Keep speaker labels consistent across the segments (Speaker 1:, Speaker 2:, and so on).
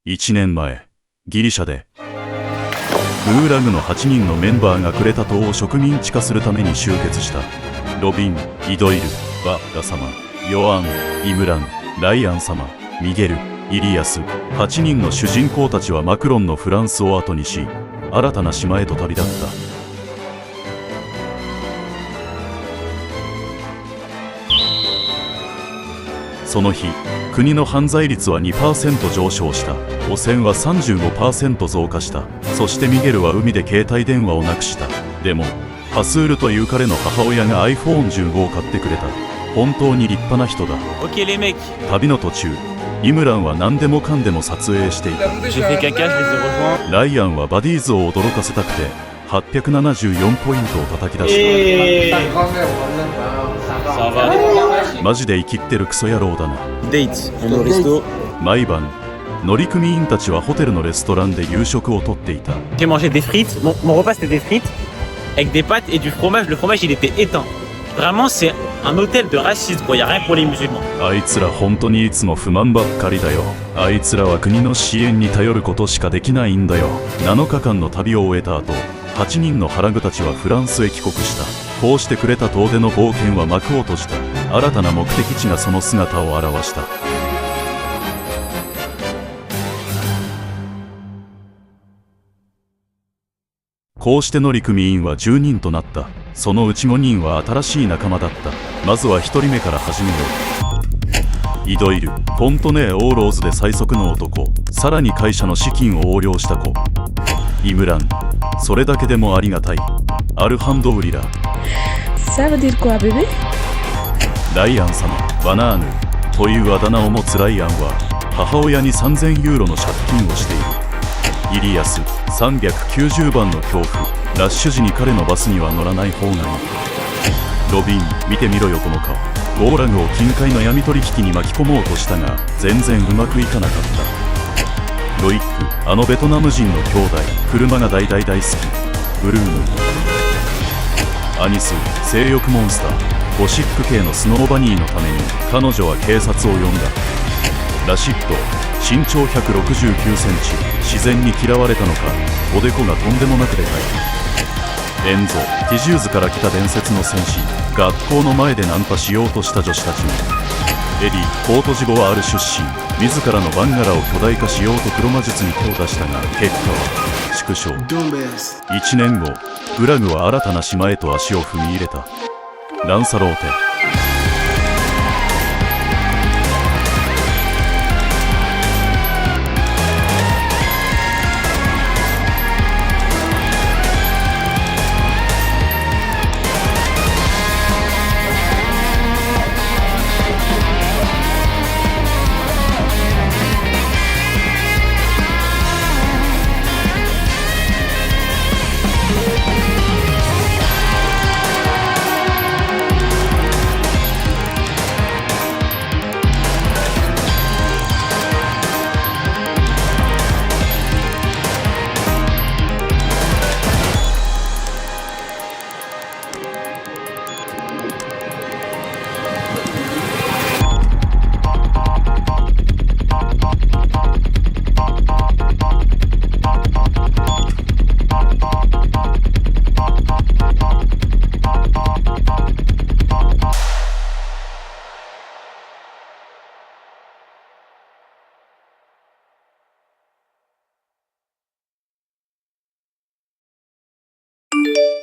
Speaker 1: 1年前、ギリシャで、グーラグの8人のメンバーがクレタ島を植民地化するために集結した。ロビン、イドイル、バッラ様、ヨアン、イムラン、ライアン様、ミゲル、イリアス、8人の主人公たちはマクロンのフランスを後にし、新たな島へと旅立った。その日、国の犯罪率は 2% 上昇した。汚染は 35% 増加した。そしてミゲルは海で携帯電話をなくした。でもハスールという彼の母親が iPhone15 を買ってくれた。本当に立派な人だ。旅の途中、イムランは何でもかんでも撮影していた。ライアンはバディーズを驚かせたくて874ポイントを叩き出した。マジで生きってるクソ野郎だな。毎晩、乗組員たちはホテルのレストランで夕食をとっていた。
Speaker 2: J'ai mangé des frites, mon repas c'était des frites avec des pâtes et du fromage. Le fromage il était éteint. Vraiment c'est un hôtel de racisme, il y a rien pour les musulmans.
Speaker 1: あいつら本当にいつも不満ばっかりだよ。あいつらは国の支援に頼ることしかできないんだよ。7日間の旅を終えた後、8人の腹具たちはフランスへ帰国した。こうしてクレタ島での冒険は幕を閉じた。新たな目的地がその姿を現した。こうして乗組員は10人となった。そのうち5人は新しい仲間だった。まずは1人目から始めよう。イドイル、フォントネー・オーローズで最速の男、さらに会社の資金を横領した子。イムラン、それだけでもありがたい。アルハンドウリラ。
Speaker 3: Ça veut dire quoi, bébé?
Speaker 1: ライアン様、バナーヌというあだ名を持つライアンは母親に3000ユーロの借金をしている。イリアス、390番の恐怖。ラッシュ時に彼のバスには乗らない方がいい。ロビン、見てみろよこの顔。ゴーラグを近海の闇取引に巻き込もうとしたが全然うまくいかなかった。ロイック、あのベトナム人の兄弟。車が大好き。ブルーム。アニス、性欲モンスター。ゴシック系のスノーバニーのために彼女は警察を呼んだ。ラシッド、身長169センチ。自然に嫌われたのか、おでこがとんでもなくでかい。エンゾ、ティジューズから来た伝説の戦士。学校の前でナンパしようとした女子たちも。エディ、コートジボワール出身。自らのバンガラを巨大化しようと黒魔術に手を出したが結果は縮小。1年後、グラグは新たな島へと足を踏み入れた。ランサローテ。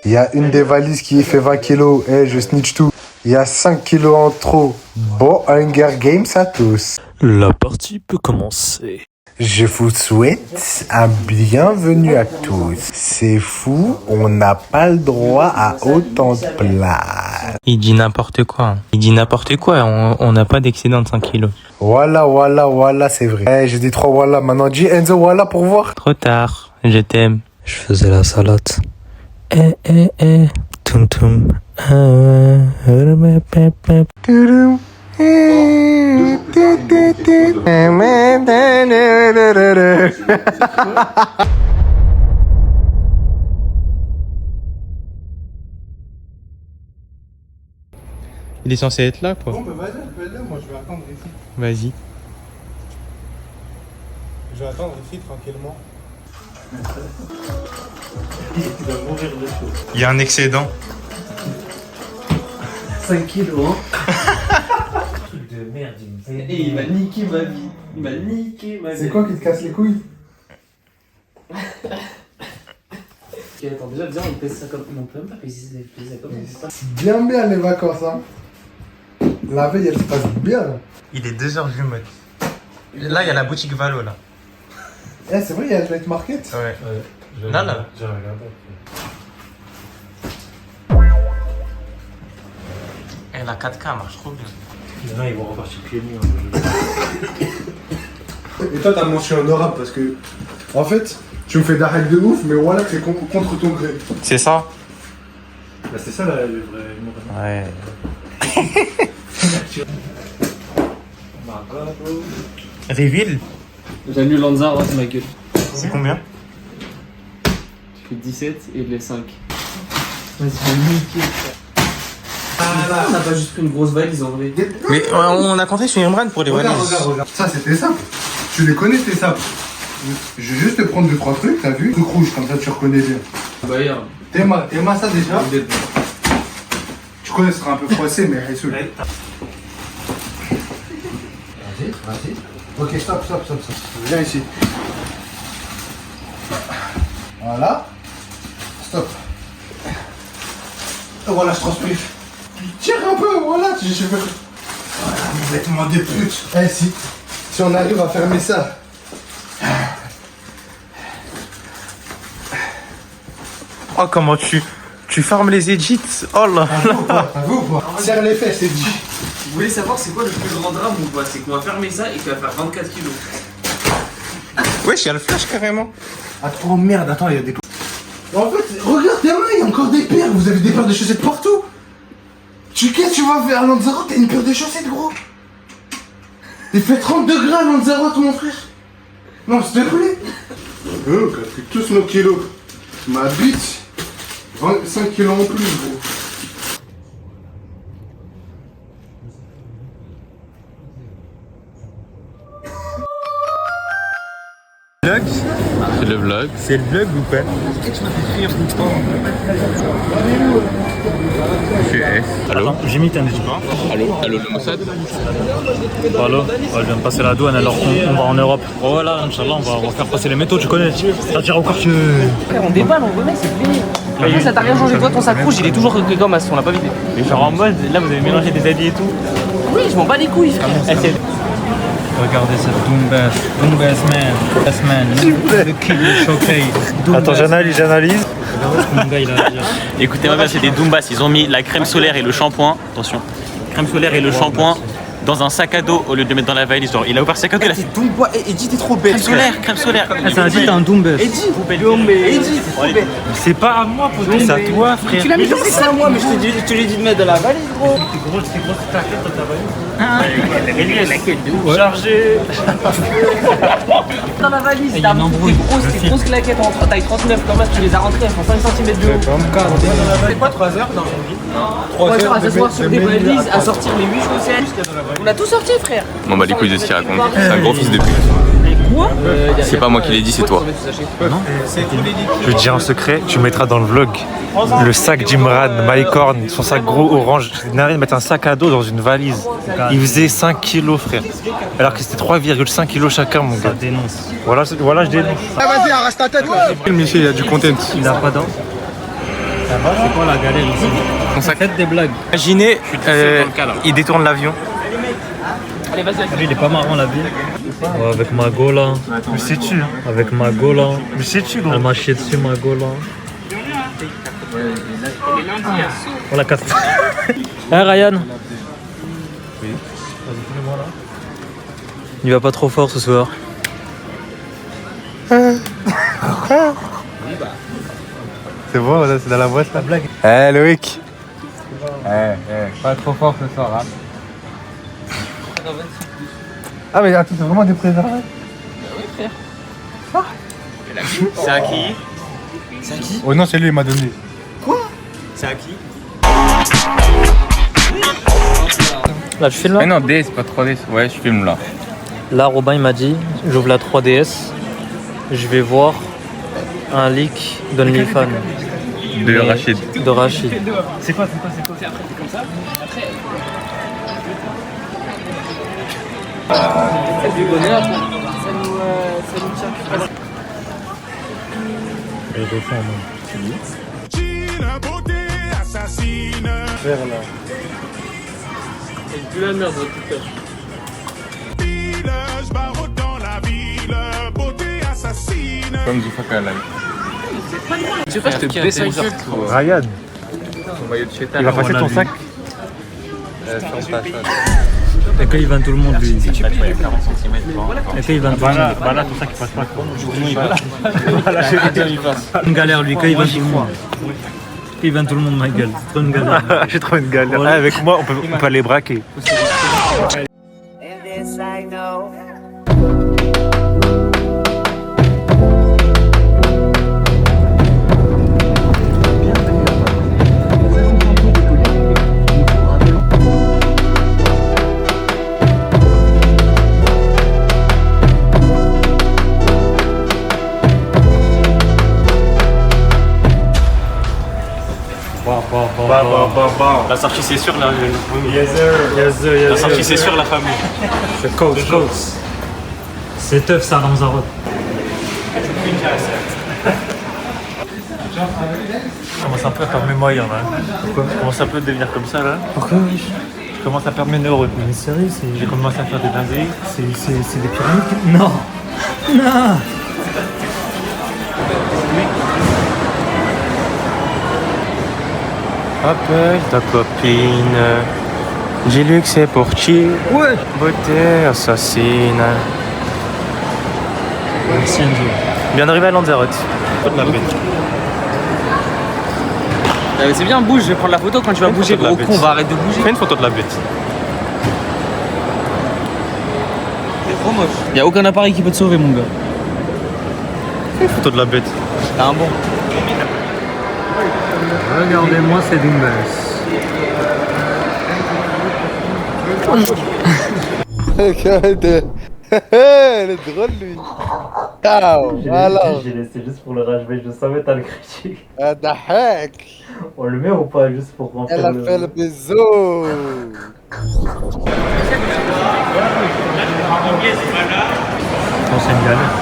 Speaker 4: Il y a une des valises qui fait 20 kilos. Je snitch tout. Il y a 5 kilos en trop. Bon, Hunger Games à tous.
Speaker 5: La partie peut commencer.
Speaker 4: Je vous souhaite un bienvenue à tous. C'est fou, on n'a pas le droit à autant de place.
Speaker 6: Il dit n'importe quoi. On n'a pas d'excédent de 5 kilos.
Speaker 4: Voilà, c'est vrai. J'ai dit 3 voilà. Maintenant, dis Enzo voilà pour voir.
Speaker 6: Trop tard. Je t'aime.
Speaker 5: Je faisais la salade.
Speaker 6: Toum toum. Il est censé être là, quoi.
Speaker 4: Bon, bah vas-y, appelle-le, moi je vais attendre ici.
Speaker 6: Vas-y.
Speaker 4: vais attendre ici tranquillement.
Speaker 6: Il y a un excédent.
Speaker 7: 5 kilos, hein. Truc de merde, il m'a niqué ma vie. Il m'a niqué ma vie.
Speaker 4: C'est quoi qui te casse les couilles?
Speaker 7: Ok, attends, déjà, viens, on pèse ça comme. On peut même pas peser ça comme ça.
Speaker 4: Bien les vacances, hein. La veille, elle se passe bien, là.
Speaker 6: Il est 2h du mat. Là, il y a la boutique Valo, là.
Speaker 4: Eh, c'est vrai, il y a le night market.
Speaker 6: Ouais. Là.
Speaker 7: J'ai regardé.
Speaker 6: Et la 4K marche trop bien.
Speaker 7: Il y en a, ils vont repartir pieds nus.
Speaker 4: Et toi, t'as mention honorable parce que, en fait, tu me fais des règles de ouf, mais voilà, c'est contre ton gré.
Speaker 6: C'est ça?
Speaker 7: Bah, c'est ça, là, le vrai humour.
Speaker 6: Ouais. Reveal?
Speaker 7: J'annule Lanza, c'est ma gueule.
Speaker 6: C'est combien?
Speaker 7: Je fais 17 et les 5. Vas-y, je vais niquer. On a pas juste pris une grosse valise en vrai.
Speaker 6: Mais on a compté sur Imran pour les
Speaker 4: Regarde,
Speaker 6: valises.
Speaker 4: regarde. Ça, c'était simple. Tu les connais, tes sapes. Je vais juste te prendre 2-3 trucs, t'as vu? Truc rouge, comme ça tu reconnais bien.
Speaker 7: Bah, hier.
Speaker 4: T'aimes ça déjà? Tu connais, ce sera un peu froissé, mais Ressoul. Vas-y. Ok, stop. Viens ici. Voilà. Stop. Voilà, je transpire. Tire un peu, voilà. Je veux... Voilà, vêtements des putes. Eh, si on arrive à fermer ça.
Speaker 6: Oh, comment tu fermes les edits. Oh là là.
Speaker 4: T'as vu ou pas? Serre les fesses, c'est dit.
Speaker 7: Vous voulez savoir c'est quoi le plus grand drame ou pas? C'est qu'on va fermer ça et qu'il va faire 24 kilos.
Speaker 6: Wesh, il y a le flash carrément.
Speaker 4: Oh merde, attends, il y a des... En fait, regarde tes mains, il y a encore des paires. Vous avez des paires de chaussettes partout. Qu'est-ce que tu vas faire à Lanzarote? T'as une paire de chaussettes, gros. Il fait 30 degrés à Lanzarote, mon frère. Non, s'il te plaît. Oh, on a pris tous nos kilos. Ma bite. 25 kilos en plus, gros.
Speaker 6: Vlog? C'est le vlog. C'est le vlog ou pas? Allô?
Speaker 8: J'imite un équipement.
Speaker 6: Allô le Mossad?
Speaker 8: Allô? Je viens de passer la douane alors qu'on va en Europe. Oh voilà, Inch'Allah, on va faire passer les métaux, tu connais. Ça tire encore que...
Speaker 9: On déballe, on remet, c'est fini. Après, ça t'a rien changé. Toi, ton sac rouge, il est toujours comme as, on l'a pas vidé.
Speaker 8: Mais genre en mode, là vous avez mélangé des habits et tout.
Speaker 9: Oui, je m'en bats les couilles, frère.
Speaker 8: Regardez cette Doombas man. Le kill, le showcase. Attends, j'analyse. Regardez ce que mon gars il a à dire.
Speaker 2: Écoutez-moi bien, c'est des Doombas. Ils ont mis la crème solaire et le shampoing. Attention. Crème solaire et le shampoing dans un sac à dos au lieu de le mettre dans la valise. Genre, il a ouvert le sac à dos. Il a fait
Speaker 9: Doomba, Eddie, t'es trop bête.
Speaker 2: crème solaire.
Speaker 8: Ah, c'est un dit, t'as un Doombas.
Speaker 9: Eddie, t'es trop bête.
Speaker 8: C'est pas à moi, pour c'est à toi, frère.
Speaker 9: Tu l'as mis dans ça, moi, mais je te l'ai dit de mettre dans la valise, gros.
Speaker 8: C'est grosse claquette dans ta valise. Chargé.
Speaker 9: Dans la valise, t'as des grosses claquettes en taille 39, comme ça, tu les as rentrées, elles font 5 cm de haut. C'est quoi 3 heures dans 3 heures à s'asseoir sur des valises, à sortir les 8 chaussettes. On a tout sorti, frère.
Speaker 10: Bon bah les couilles de ce qu'il raconte, c'est un gros fils de pute.
Speaker 9: Quoi?
Speaker 10: C'est pas moi qui l'ai dit, c'est toi.
Speaker 5: Je vais te dire un secret, tu mettras dans le vlog le sac d'Imran, Mycorn, son sac gros orange. Il n'arrive de mettre un sac à dos dans une valise. Il faisait 5 kilos, frère. Alors que c'était 3,5 kilos chacun, mon gars.
Speaker 8: Dénonce.
Speaker 5: Voilà, je dénonce.
Speaker 4: Ah, vas-y, arrache ta tête, là.
Speaker 5: Monsieur, il y a du content.
Speaker 8: Il a pas dents. C'est quoi la galère ici? Faites des blagues.
Speaker 6: Imaginez, il détourne l'avion.
Speaker 9: Allez, vas-y.
Speaker 8: Lui, il est pas marrant la vie. Ouais, avec ma gola.
Speaker 5: Mais sais-tu, hein?
Speaker 8: Avec ma gola.
Speaker 5: Mais sais-tu, gros?
Speaker 8: Elle m'a chié dessus, ma gola. Voilà, 4. Hey Ryan. Oui. Vas-y, fais-le-moi là. Il va pas trop fort ce soir.
Speaker 5: C'est bon, là, c'est dans la boîte, la blague. Eh, Loïc. Pas trop fort ce soir, hein. Ah, mais attends, c'est vraiment des préservatifs?
Speaker 9: Oui, frère.
Speaker 2: C'est à qui?
Speaker 5: Oh non, c'est lui, il m'a donné.
Speaker 2: C'est à qui?
Speaker 8: Là, tu filmes là?
Speaker 10: Mais non, D, c'est pas 3D. Ouais, je filme là.
Speaker 8: Là, Robin il m'a dit, j'ouvre la 3DS. Je vais voir un leak d'OnlyFans.
Speaker 10: De Rachid.
Speaker 8: De Rachid.
Speaker 2: C'est quoi C'est après, c'est comme ça.
Speaker 9: C'est du bonheur. Ça nous tient. C'est plus la merde, votre TikTok.
Speaker 10: Comme Zoufaka là.
Speaker 9: Tu sais pas, je te baisse un cul.
Speaker 5: Ryan,
Speaker 10: Ton maillot de Cheta.
Speaker 5: il va passer ton sac.
Speaker 8: Et quand il vanne tout le monde, lui.
Speaker 10: Il y a 40 cm.
Speaker 8: Et quand il vanne tout le monde.
Speaker 5: Bah là, ton sac il passe pas.
Speaker 8: Une galère, lui, quand il vanne tout le monde. Quand il vanne tout le monde, ma gueule. C'est trop une galère.
Speaker 5: J'ai trouvé une galère. Ah, avec moi, on peut aller braquer.
Speaker 8: La sortie, c'est sûr, là. La sortie, c'est sûr, la famille. C'est coach. C'est tough, ça, Lanzarote. Je commence un peu à perdre mes moyens, là. Pourquoi? Je commence un peu à devenir comme ça, là. Pourquoi? Je commence à perdre mes neurones. Mais sérieux, j'ai commencé à faire des dingueries. C'est des pyramides? Non.
Speaker 6: Appelle ta copine. Dis-lui que c'est pour qui. Ouais. Beauté assassine.
Speaker 8: Merci, Enzo.
Speaker 6: Bien arrivé à Lanzarote.
Speaker 9: C'est bien, bouge, je vais prendre la photo quand tu vas bouger, gros con, on va arrêter de bouger.
Speaker 6: Fais une photo de la bête.
Speaker 9: C'est trop moche. Y'a aucun appareil qui peut te sauver, mon gars.
Speaker 6: Fais une photo de la bête.
Speaker 9: T'as un bon.
Speaker 8: Regardez-moi ces Dumbas.
Speaker 4: Elle est drôle, lui.
Speaker 8: J'ai laissé juste pour le rage, mais je savais t'as le critique.
Speaker 4: ضحك.
Speaker 8: On le met ou pas juste pour remplir
Speaker 4: Elle a fait le bisou.
Speaker 8: C'est une galère.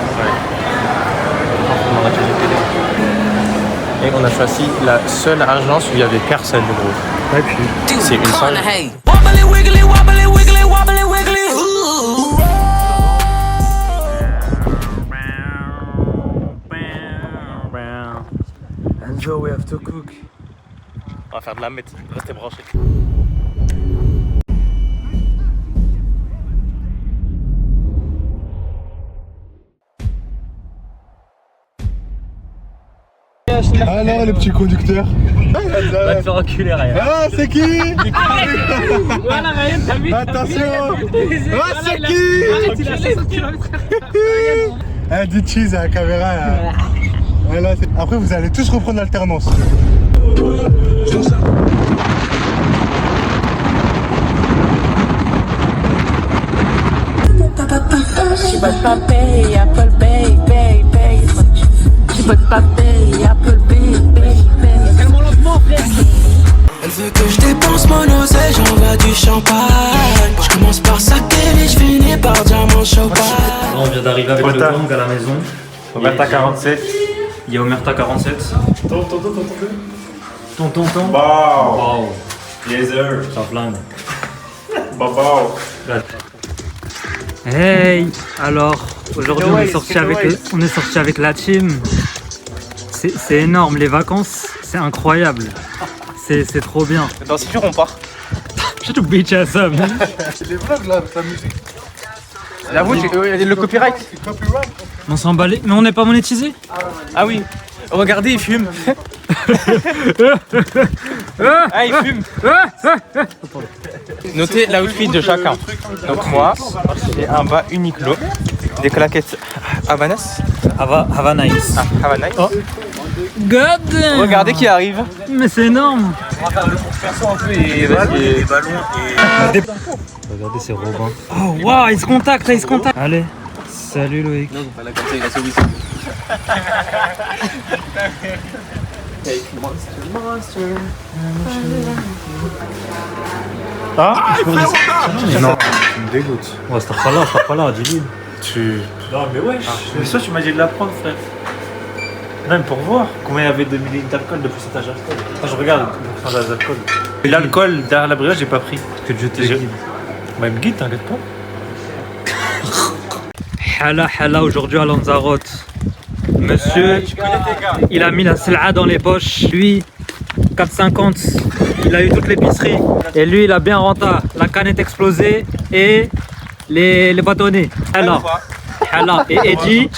Speaker 6: Et on a choisi la seule agence où il y avait personne, gros.
Speaker 8: Et puis,
Speaker 6: C'est une seule.
Speaker 8: Enzo, we have to cook.
Speaker 6: On va faire de la mette, restez branchés.
Speaker 4: Ah non, le petit conducteur.
Speaker 8: Va te faire enculer, Ryan.
Speaker 4: Ah, c'est qui?
Speaker 9: Voilà, Ryan, t'as vu?
Speaker 4: Attention. Ah, c'est
Speaker 9: Arrête,
Speaker 4: qui?
Speaker 9: il a 60 km.
Speaker 4: Ah, dit cheese à la caméra. Là. Voilà, après, vous allez tous reprendre l'alternance.
Speaker 3: She but papi, Apple Bay, Bay, Bay. She but papi, Apple Bay, Bay, Bay.
Speaker 9: Calme-moi lentement, frère.
Speaker 11: Elle veut que je dépense mon oseille, j'envoie du champagne. Je commence par saquer et je finis par diamant champagne.
Speaker 8: On vient d'arriver avec le gang à la maison.
Speaker 5: Omerta 47.
Speaker 8: Il y a Omerta 47. Tonton.
Speaker 5: Wow.
Speaker 8: Wow.
Speaker 5: Yes, sir.
Speaker 8: Ça flingue.
Speaker 5: Wow.
Speaker 8: Hey, alors aujourd'hui on est sorti avec la team. C'est énorme, les vacances, c'est incroyable. C'est trop bien.
Speaker 6: Dans 6 jours, on part.
Speaker 8: J'ai tout bitch à ça.
Speaker 4: C'est les vlogs là, ta musique.
Speaker 6: J'avoue, le copyright.
Speaker 8: On s'en balait, mais on n'est pas monétisé.
Speaker 6: Ah oui. Regardez, il fume. Ah, il fume. Notez l'outfit de chacun. Donc moi, j'ai un bas Uniqlo, des claquettes Havanas.
Speaker 8: Hava nice.
Speaker 6: Ah, Havanas.
Speaker 8: Oh. God damn.
Speaker 6: Regardez qui arrive.
Speaker 8: Mais c'est énorme.
Speaker 6: On va faire le cours perso un peu et les ballons et...
Speaker 8: Regardez, c'est Robin. Oh waouh, il se contacte. Allez, salut Loïc.
Speaker 9: Non, pas la comme ça, il a sauvé ça.
Speaker 5: Ah,
Speaker 4: Non, tu me dégoûtes.
Speaker 5: Ouais, c'est pas là, dis-lui. Non, mais wesh. Mais ça, tu m'as dit de la prendre, frère. Même pour voir combien il y avait de millilitres d'alcool de pourcentage d'alcool. Je regarde le pourcentage d'alcool. Et l'alcool derrière la brigade, j'ai pas pris. Que Dieu te guide. Bah, il me guide, t'inquiète pas. Hala aujourd'hui à Lanzarote. Monsieur, il a mis la sel'a dans les poches. Lui, 4,50. Il a eu toute l'épicerie. Et lui, il a bien renta. La canette explosée et les bâtonnets. Hala. Et Eddie,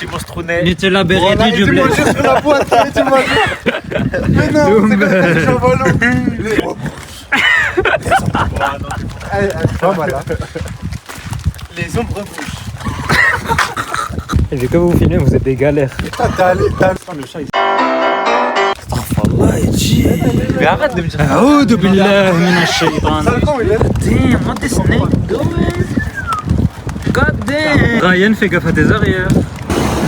Speaker 5: Nutella Berretti du blé.
Speaker 4: sur la boîte, tu m'as dit. Mais non, c'est comme ça que je suis en ballon. Pas mal, hein. Les ombres bouches.
Speaker 5: Et vu que vous filmez, vous êtes des galères.
Speaker 4: T'as allé.
Speaker 5: Le chat, il... Mais arrête de me dire.
Speaker 8: أعوذ بالله من الشيطان.
Speaker 5: Damn, what this nigga doing? God damn. Ryan, fais gaffe à tes arrières.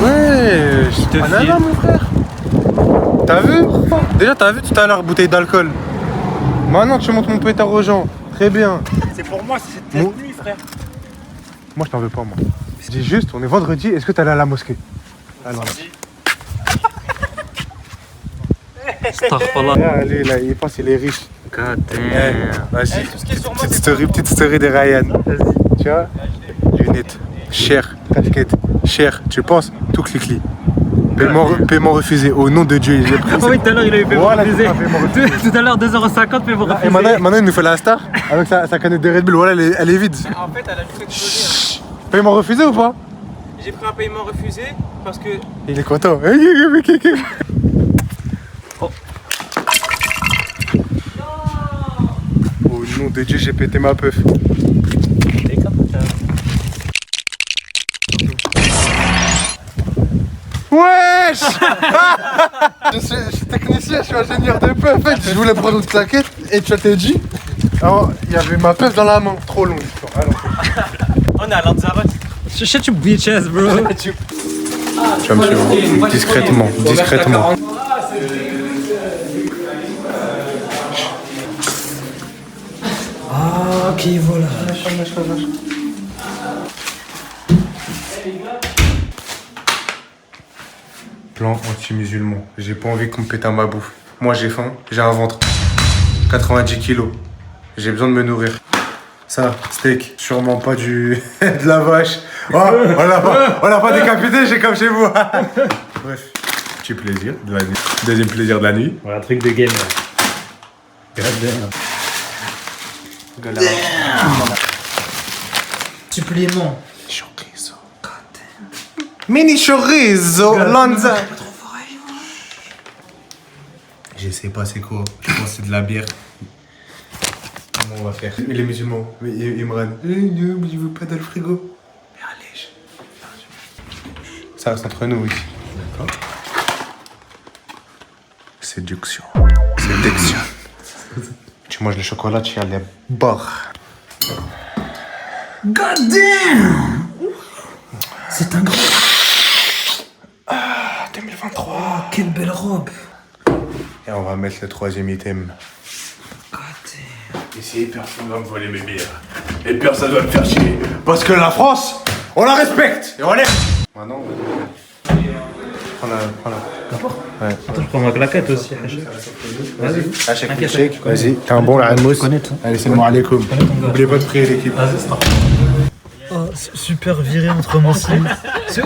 Speaker 4: Ouais, je te file. Là, mon frère. T'as vu? Déjà, t'as vu tout à l'heure, bouteille d'alcool. Maintenant, tu montres mon pétard aux gens. Très bien.
Speaker 5: C'est pour moi, c'est cette nuit, frère.
Speaker 4: Moi, je t'en veux pas, moi. Je dis juste, on est vendredi, est-ce que t'es allé à la mosquée? Alors.
Speaker 5: Astaghfirullah.
Speaker 4: Allez, là, il pense qu'il est riche.
Speaker 5: God damn.
Speaker 4: Vas-y. Petite story de Ryan. Tu vois? Lunettes. Cher. Casquette. Cher. Tu penses? Tout clic-clic. Paiement refusé. Au nom de Dieu, j'ai pris.
Speaker 5: Ah oui, tout à l'heure, il avait paiement
Speaker 4: Voilà,
Speaker 5: refusé.
Speaker 4: paiement refusé.
Speaker 5: Tout à l'heure, 2,50 paiement refusé.
Speaker 4: Et maintenant, il nous fait la star avec sa canette de Red Bull. Voilà, elle est vide.
Speaker 6: En fait, elle a juste explosé.
Speaker 4: Paiement refusé ou pas?
Speaker 6: J'ai pris un paiement refusé parce que.
Speaker 4: Il est content.
Speaker 5: Oh.
Speaker 4: Au nom de Dieu, j'ai pété ma puff. Wesh. Je suis technicien, je suis ingénieur de puff. En fait, je voulais prendre une claquette et tu t'es dit. Alors, il y avait ma puff dans la main. Trop long l'histoire.
Speaker 6: On est à Lanzarote.
Speaker 5: Shut your bitch ass, bro.
Speaker 4: Tu vas me suivre discrètement.
Speaker 5: Ah, ok, voilà.
Speaker 4: Plan anti-musulman. J'ai pas envie qu'on me pète à ma bouffe. Moi j'ai faim, j'ai un ventre. 90 kilos. J'ai besoin de me nourrir. Ça, steak, sûrement pas de la vache. Oh, on l'a pas décapité, j'ai comme chez vous. Bref, petit plaisir de la nuit. Deuxième plaisir de la nuit.
Speaker 5: Voilà, un truc de game. Supplément.
Speaker 4: Chorizo. Mini chorizo, Lanza. Je sais pas c'est quoi. Je pense que c'est de la bière. Comment on va faire? Mais les musulmans, Imran. Je veux pas dans le frigo. Mais allez. Ça reste entre nous ici. D'accord. Séduction. Séduction. Tu manges le chocolat, tu as les barres.
Speaker 8: God damn! C'est un grand.
Speaker 4: Ah, 2023.
Speaker 8: Oh, quelle belle robe.
Speaker 4: Et on va mettre le troisième item.
Speaker 8: God damn.
Speaker 4: Ici, personne va me voler mes bières. Et personne va me faire chier. Parce que la France, on la respecte. Et on l'aime. Maintenant, on va... Prends-la.
Speaker 5: D'accord.
Speaker 4: Ouais.
Speaker 5: Attends, je prends ma claquette aussi.
Speaker 4: Vas-y. Hachek. Vas-y. T'es un bon la mousse. Allez, c'est le mot alaikum. N'oubliez pas de prier l'équipe.
Speaker 5: Oh, super viré entre moi aussi.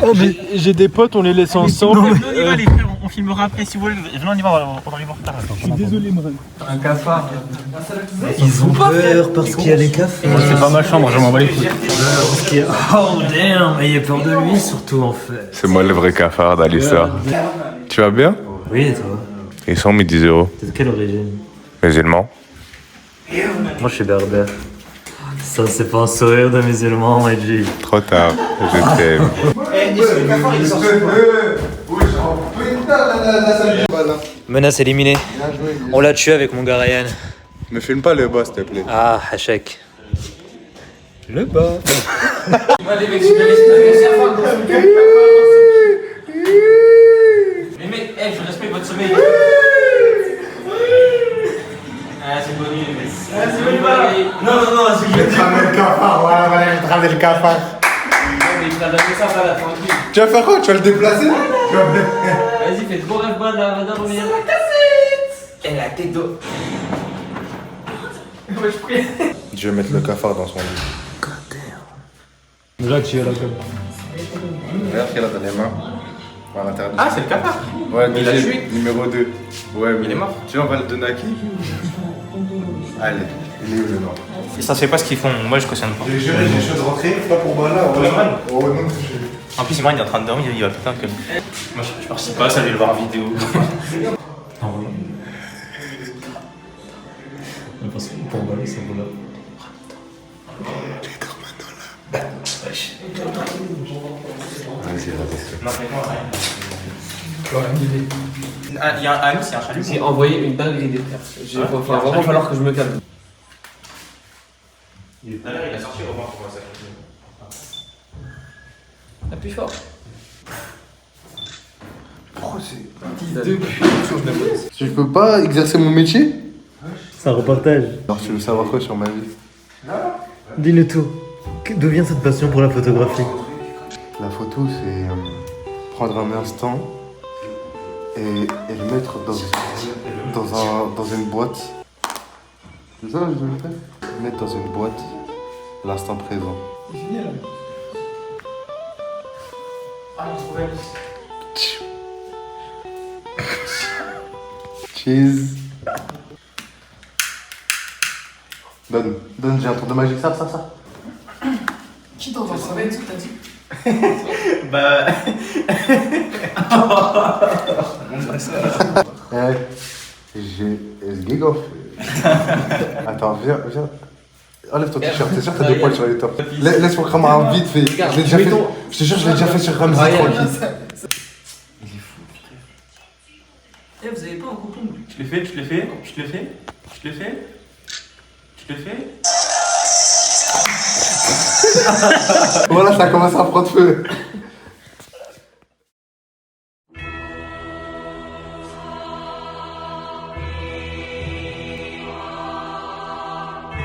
Speaker 5: Oh, mais
Speaker 8: J'ai des potes, on les laisse ensemble.
Speaker 2: On y va les frères, on filmera après si vous voulez. Venez, on y va, on arrive en retard.
Speaker 8: Je suis désolé, Mren.
Speaker 6: Un cafard.
Speaker 8: Ils ont peur parce qu'il y a les cafards.
Speaker 10: Moi, c'est pas ma chambre, je m'en bats les couilles.
Speaker 8: Oh damn, ayez peur de lui surtout en fait.
Speaker 10: C'est moi le vrai cafard d'Alissa. Tu vas bien?
Speaker 8: Oui, et toi?
Speaker 10: Ils sont mes 10 euros.
Speaker 8: T'es de quelle origine?
Speaker 10: Musulmans.
Speaker 8: Moi je suis berbère. Ça c'est pas un sourire de musulman, Edgy.
Speaker 10: Trop tard, je t'aime.
Speaker 5: menace éliminée. On l'a tué avec mon gars Ryan.
Speaker 4: Me filme pas le bas, s'il te plaît.
Speaker 5: Ah, Hachek.
Speaker 4: Le bas. cafard.
Speaker 9: Mais il va donner ça, pas la tranquille.
Speaker 4: Tu vas faire quoi? Tu vas le déplacer?
Speaker 9: Vas-y, fais trop rêve, bas de la revenir. La cassette. Et la tête d'eau. Moi, je prie.
Speaker 4: Je vais mettre le cafard dans son lit.
Speaker 8: Là, tu es là comme.
Speaker 4: Regarde qu'il a dans les mains. À l'intérieur de
Speaker 6: Ah, c'est le cafard.
Speaker 4: Ouais,
Speaker 6: Il a
Speaker 4: deuxième,
Speaker 6: tué.
Speaker 4: numéro 2. Ouais, mais
Speaker 6: Il est mort.
Speaker 4: Tu vois, on va le donner à qui? Allez, il est où le nom?
Speaker 6: Et ça, c'est pas ce qu'ils font. Moi, je cautionne pas.
Speaker 4: J'ai juré, j'ai choisi de rentrer, pas pour moi là.
Speaker 6: Pour Imran.
Speaker 4: Oh non, je...
Speaker 6: En plus, Imran, il est en train de dormir, il va putain que. Moi, je participe pas, ça, je vais le voir en vidéo.
Speaker 8: Pour baler, c'est bon là.
Speaker 4: Vas-y,
Speaker 6: Non, mais moi, rien. Il y a un ami, c'est un chalut.
Speaker 9: J'ai envoyé une dinguerie des frères. Il va vraiment falloir que je me calme.
Speaker 6: Tout à l'heure, il a sorti au revoir pour moi, ça.
Speaker 9: Appuie fort.
Speaker 4: Oh, c'est... Je peux pas exercer mon métier?
Speaker 8: C'est un reportage.
Speaker 4: Alors, tu veux savoir quoi sur ma vie?
Speaker 8: Dis-le tout. D'où vient cette passion pour la photographie?
Speaker 4: La photo, c'est prendre un instant et le mettre dans une boîte. C'est ça que je veux faire? Mettre dans une boîte l'instant présent.
Speaker 9: C'est fini là. Ah, je trouvais.
Speaker 4: Cheese. Donne, j'ai un tour de magie. Ça.
Speaker 9: Qui t'entend ça va être ce que t'as dit?
Speaker 6: Bah.
Speaker 4: J'ai Sgegov. Attends, viens. Enlève ton t-shirt, t'es sûr que t'as des poils sur les tops. Laisse-moi cramer un vite fait. Je l'ai déjà fait. Je te jure, je l'ai déjà fait sur Ramsey tranquille.
Speaker 9: Eh, vous avez pas un coupon?
Speaker 6: Je l'ai fait.
Speaker 4: Voilà, ça commence à prendre feu.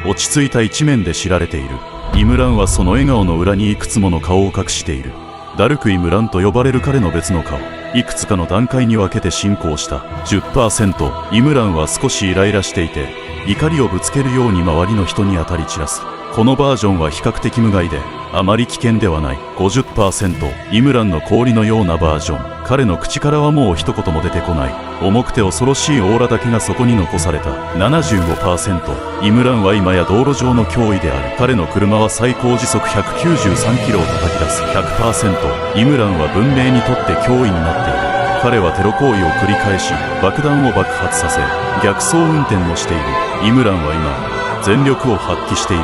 Speaker 1: 落ち着いた一面で知られている。イムランはその笑顔の裏にいくつもの顔を隠している。ダルクイムランと呼ばれる彼の別の顔、いくつかの段階に分けて進行した。 10% イムランは少しイライラしていて、怒りをぶつけるように周りの人に当たり散らす。このバージョンは比較的無害であまり危険ではない。 50% イムランの氷のようなバージョン、彼の口からはもう一言も出てこない。重くて恐ろしいオーラだけがそこに残された。 75% イムランは今や道路上の脅威である。彼の車は最高時速193キロを叩き出す。 100% イムランは文明にとって脅威になっている。彼はテロ行為を繰り返し、爆弾を爆発させ、逆走運転をしている。イムランは今全力を発揮している。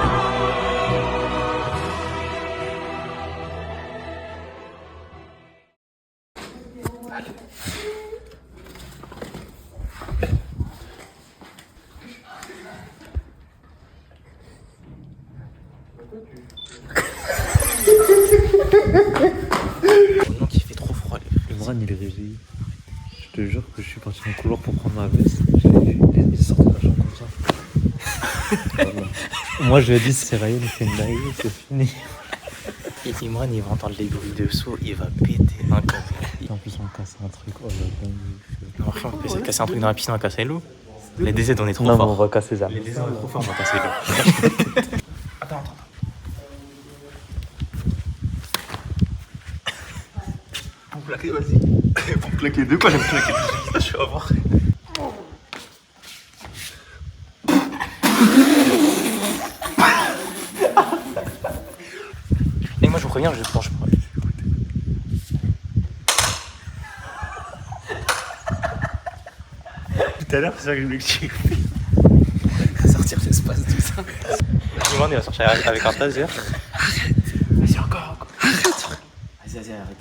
Speaker 6: Donc il fait trop froid.
Speaker 8: Imran il est réveillé. Je te jure que je suis parti dans le couloir pour prendre ma veste. Il est sorti de la chambre comme ça. Voilà. Moi je lui ai dit c'est Ryan, il fait une dinguerie, c'est fini.
Speaker 6: Et Imran il va entendre les bruits de saut, il va péter un câble.
Speaker 8: En plus on casse un truc, oh là là.
Speaker 6: Non, franchement, on peut essayer de casser un truc dans la piscine, on va casser l'eau. Les DZ on est trop
Speaker 8: Non,
Speaker 6: fort.
Speaker 8: mais on va casser ça.
Speaker 6: Les DZ on est trop fort, on va casser l'eau. Attends. Pour plaquer, vas-y. Pour plaquer deux, quoi, j'aime plaquer deux. Je vais avoir. Et moi je vous préviens, je penche pas.
Speaker 8: Tout à l'heure c'est ça que je voulais que tu
Speaker 9: Sortir l'espace, tout ça.
Speaker 6: Imran il va sortir avec un taser.
Speaker 9: Vas-y, encore. Vas-y, arrête.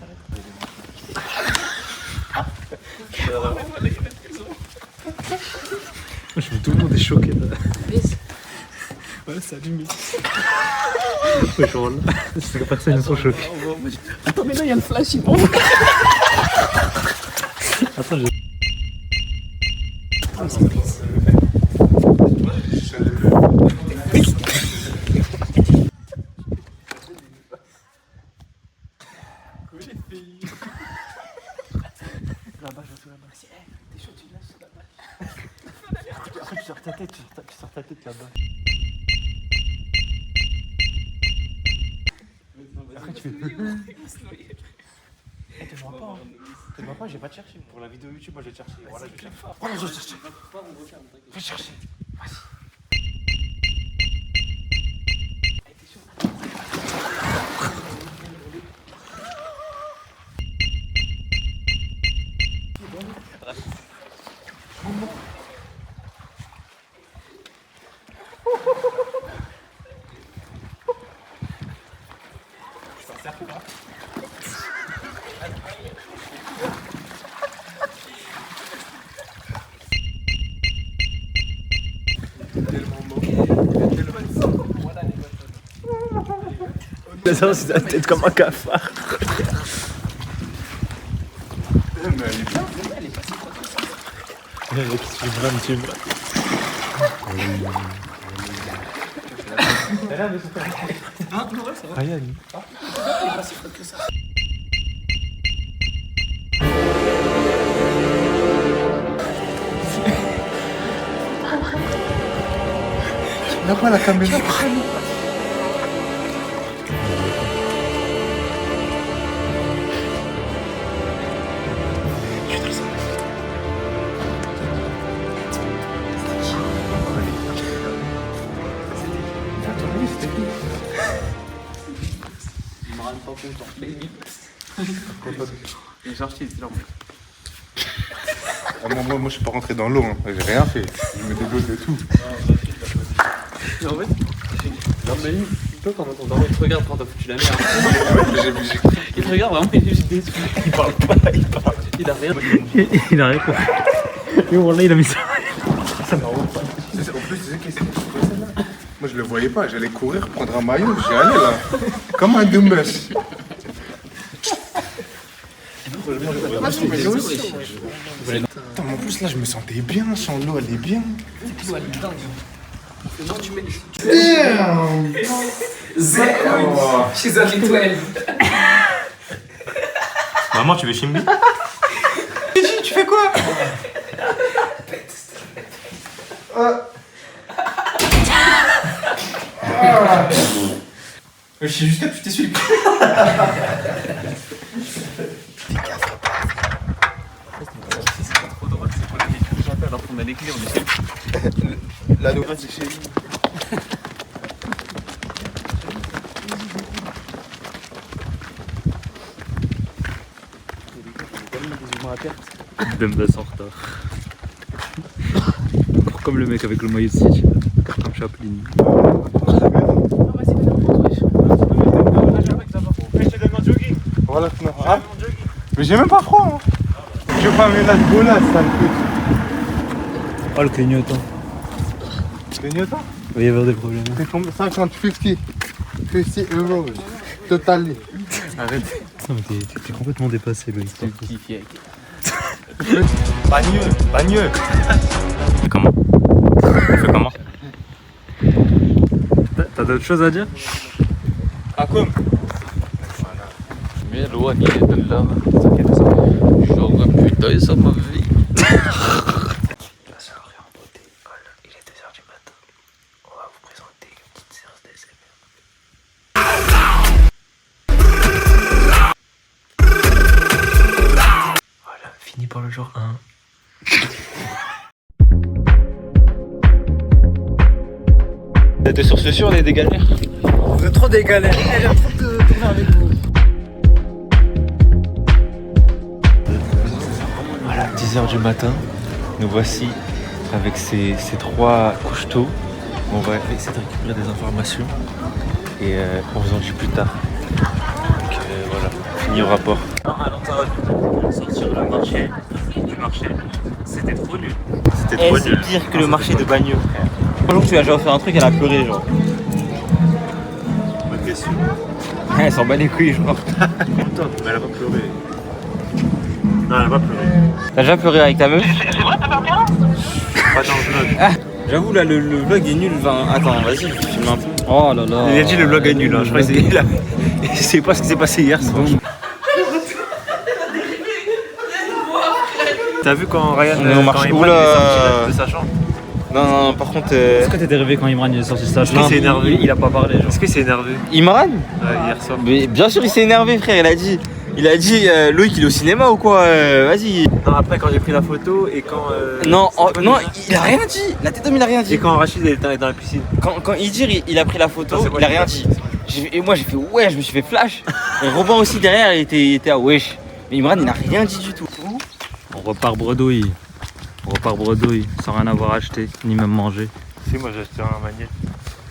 Speaker 8: Tout le monde est choqué là. Ouais, salut, mais. Ouais, genre là. C'est que personne ne sont choqués.
Speaker 9: Attends, mais là, il y a le flash, il bombe.
Speaker 8: Attends, j'ai. Là-bas, je vais tout là-bas. T'es chaud, tu lâches là-bas. Après, tu sors ta tête, tu sors ta tête là-bas. Après, tu fais. T'aimeras pas, hein. T'aimeras pas, j'ai pas te chercher. Pour la vidéo YouTube, moi je vais te chercher. Voilà, je vais te chercher. Voilà, je vais te chercher. Je vais te chercher. Vas-y.
Speaker 6: Ça, c'est la tête comme un cafard.
Speaker 10: Mais elle est bien.
Speaker 4: Là pas la caméra.
Speaker 7: Il me rend pas content. Il est sorti, c'est là.
Speaker 10: Ah, moi, je suis pas rentré dans l'eau, hein. J'ai rien fait. Je me dégage de tout.
Speaker 7: En fait, non mais lui, toi quand on dormait, il te regarde quand t'as foutu la merde. Il te regarde vraiment, il est juste déçu.
Speaker 8: Il parle pas, il parle.
Speaker 7: Il a rien.
Speaker 8: Il a rien compris. Et voilà, il a mis ça. Ça m'a
Speaker 10: En plus, tu sais qu'est-ce que c'est celle-là? Moi, je le voyais pas. J'allais courir, prendre un maillot. J'y allais là. Comme un doumbes. Attends, mais en plus, là, je me sentais bien. Sans l'eau, elle est bien.
Speaker 7: L'eau, elle est dingue. Genre, tu mets.
Speaker 4: Damn.
Speaker 7: Zéro. She's only 12.
Speaker 5: Maman, tu veux chimbi?
Speaker 7: Tu fais quoi?
Speaker 6: Je sais juste que tu t'es suivi.
Speaker 7: Alors qu'on a les clés, on est.
Speaker 6: La nouvelle, c'est chez lui.
Speaker 8: Dembélé en retard. Comme le mec avec le maillot de City. Comme Chaplin.
Speaker 10: Voilà, non. Ah. Mais j'ai même pas froid. Hein. Je vais pas mettre la golasse, ça me fait.
Speaker 8: Oh le clignotant.
Speaker 10: Clignotant?
Speaker 8: Il va y avoir des problèmes.
Speaker 10: C'est combien? 50, 50 euros. Totally.
Speaker 8: Arrête. Non mais t'es complètement dépassé Loïc.
Speaker 5: Bagneux. On fait comment?
Speaker 8: T'as d'autres choses à dire?
Speaker 5: Ah comme?
Speaker 7: Mais l'eau, il est de là. J'aurais pu tailler ça ma vie.
Speaker 11: Il est 2h du matin. On va vous présenter une petite séance d'ASMR. Voilà, fini pour le jour 1.
Speaker 5: T'es sur ce sûr, on est des galères.
Speaker 6: Vous êtes trop des galères. J'aime trop te tourner avec vous.
Speaker 5: Voilà, 10h du matin. Nous voici avec ces 3 couche-tôt. On va essayer de récupérer des informations et on vous en dit plus tard. Donc voilà, fini au rapport.
Speaker 8: Sortir le marché du marché, c'était trop nul.
Speaker 5: C'était trop nul.
Speaker 6: C'est pire que le marché de Bagneux.
Speaker 5: Un jour que tu vas genre faire un truc, elle a pleuré genre.
Speaker 8: Bonne question.
Speaker 5: Elle s'en bat les couilles genre.
Speaker 8: Top, mais elle a pas pleuré. Non, elle a pas pleuré.
Speaker 6: T'as déjà pleuré avec ta meuf?
Speaker 8: Pas dans le vlog.
Speaker 6: J'avoue là le vlog est nul. Enfin, attends, vas-y, je filme un peu.
Speaker 5: Oh là là.
Speaker 6: Il a dit le vlog est nul, hein. Je crois qu'il sait pas ce qui s'est passé hier soir.
Speaker 5: T'as vu quand Ryan
Speaker 6: On est au marché.
Speaker 5: Imran, il est sorti de sa chambre?
Speaker 6: Non, par contre.
Speaker 8: Est-ce que t'étais rêvé quand Imran il est sorti de sa
Speaker 5: Est-ce qu'il
Speaker 8: chambre?
Speaker 5: s'est énervé?
Speaker 8: Il a pas parlé, genre.
Speaker 5: Est-ce qu'il s'est énervé?
Speaker 6: Imran
Speaker 5: Hier soir.
Speaker 6: Mais bien sûr, il s'est énervé, frère. Il a dit Loïc, il est au cinéma ou quoi Vas-y.
Speaker 5: Non, après, quand j'ai pris la photo et quand.
Speaker 6: Non, il a rien dit. La tête d'homme, il a rien dit.
Speaker 5: Et quand Rachid était dans la piscine.
Speaker 6: Quand Idir, il a pris la photo, il a rien dit. Et moi, j'ai fait ouais, je me suis fait flash. Et Robin aussi derrière, il était à wesh. Mais Imran, il n'a rien dit du tout.
Speaker 8: On repart bredouille. Sans rien avoir acheté, ni même mangé.
Speaker 5: Si, moi j'ai acheté un magnet.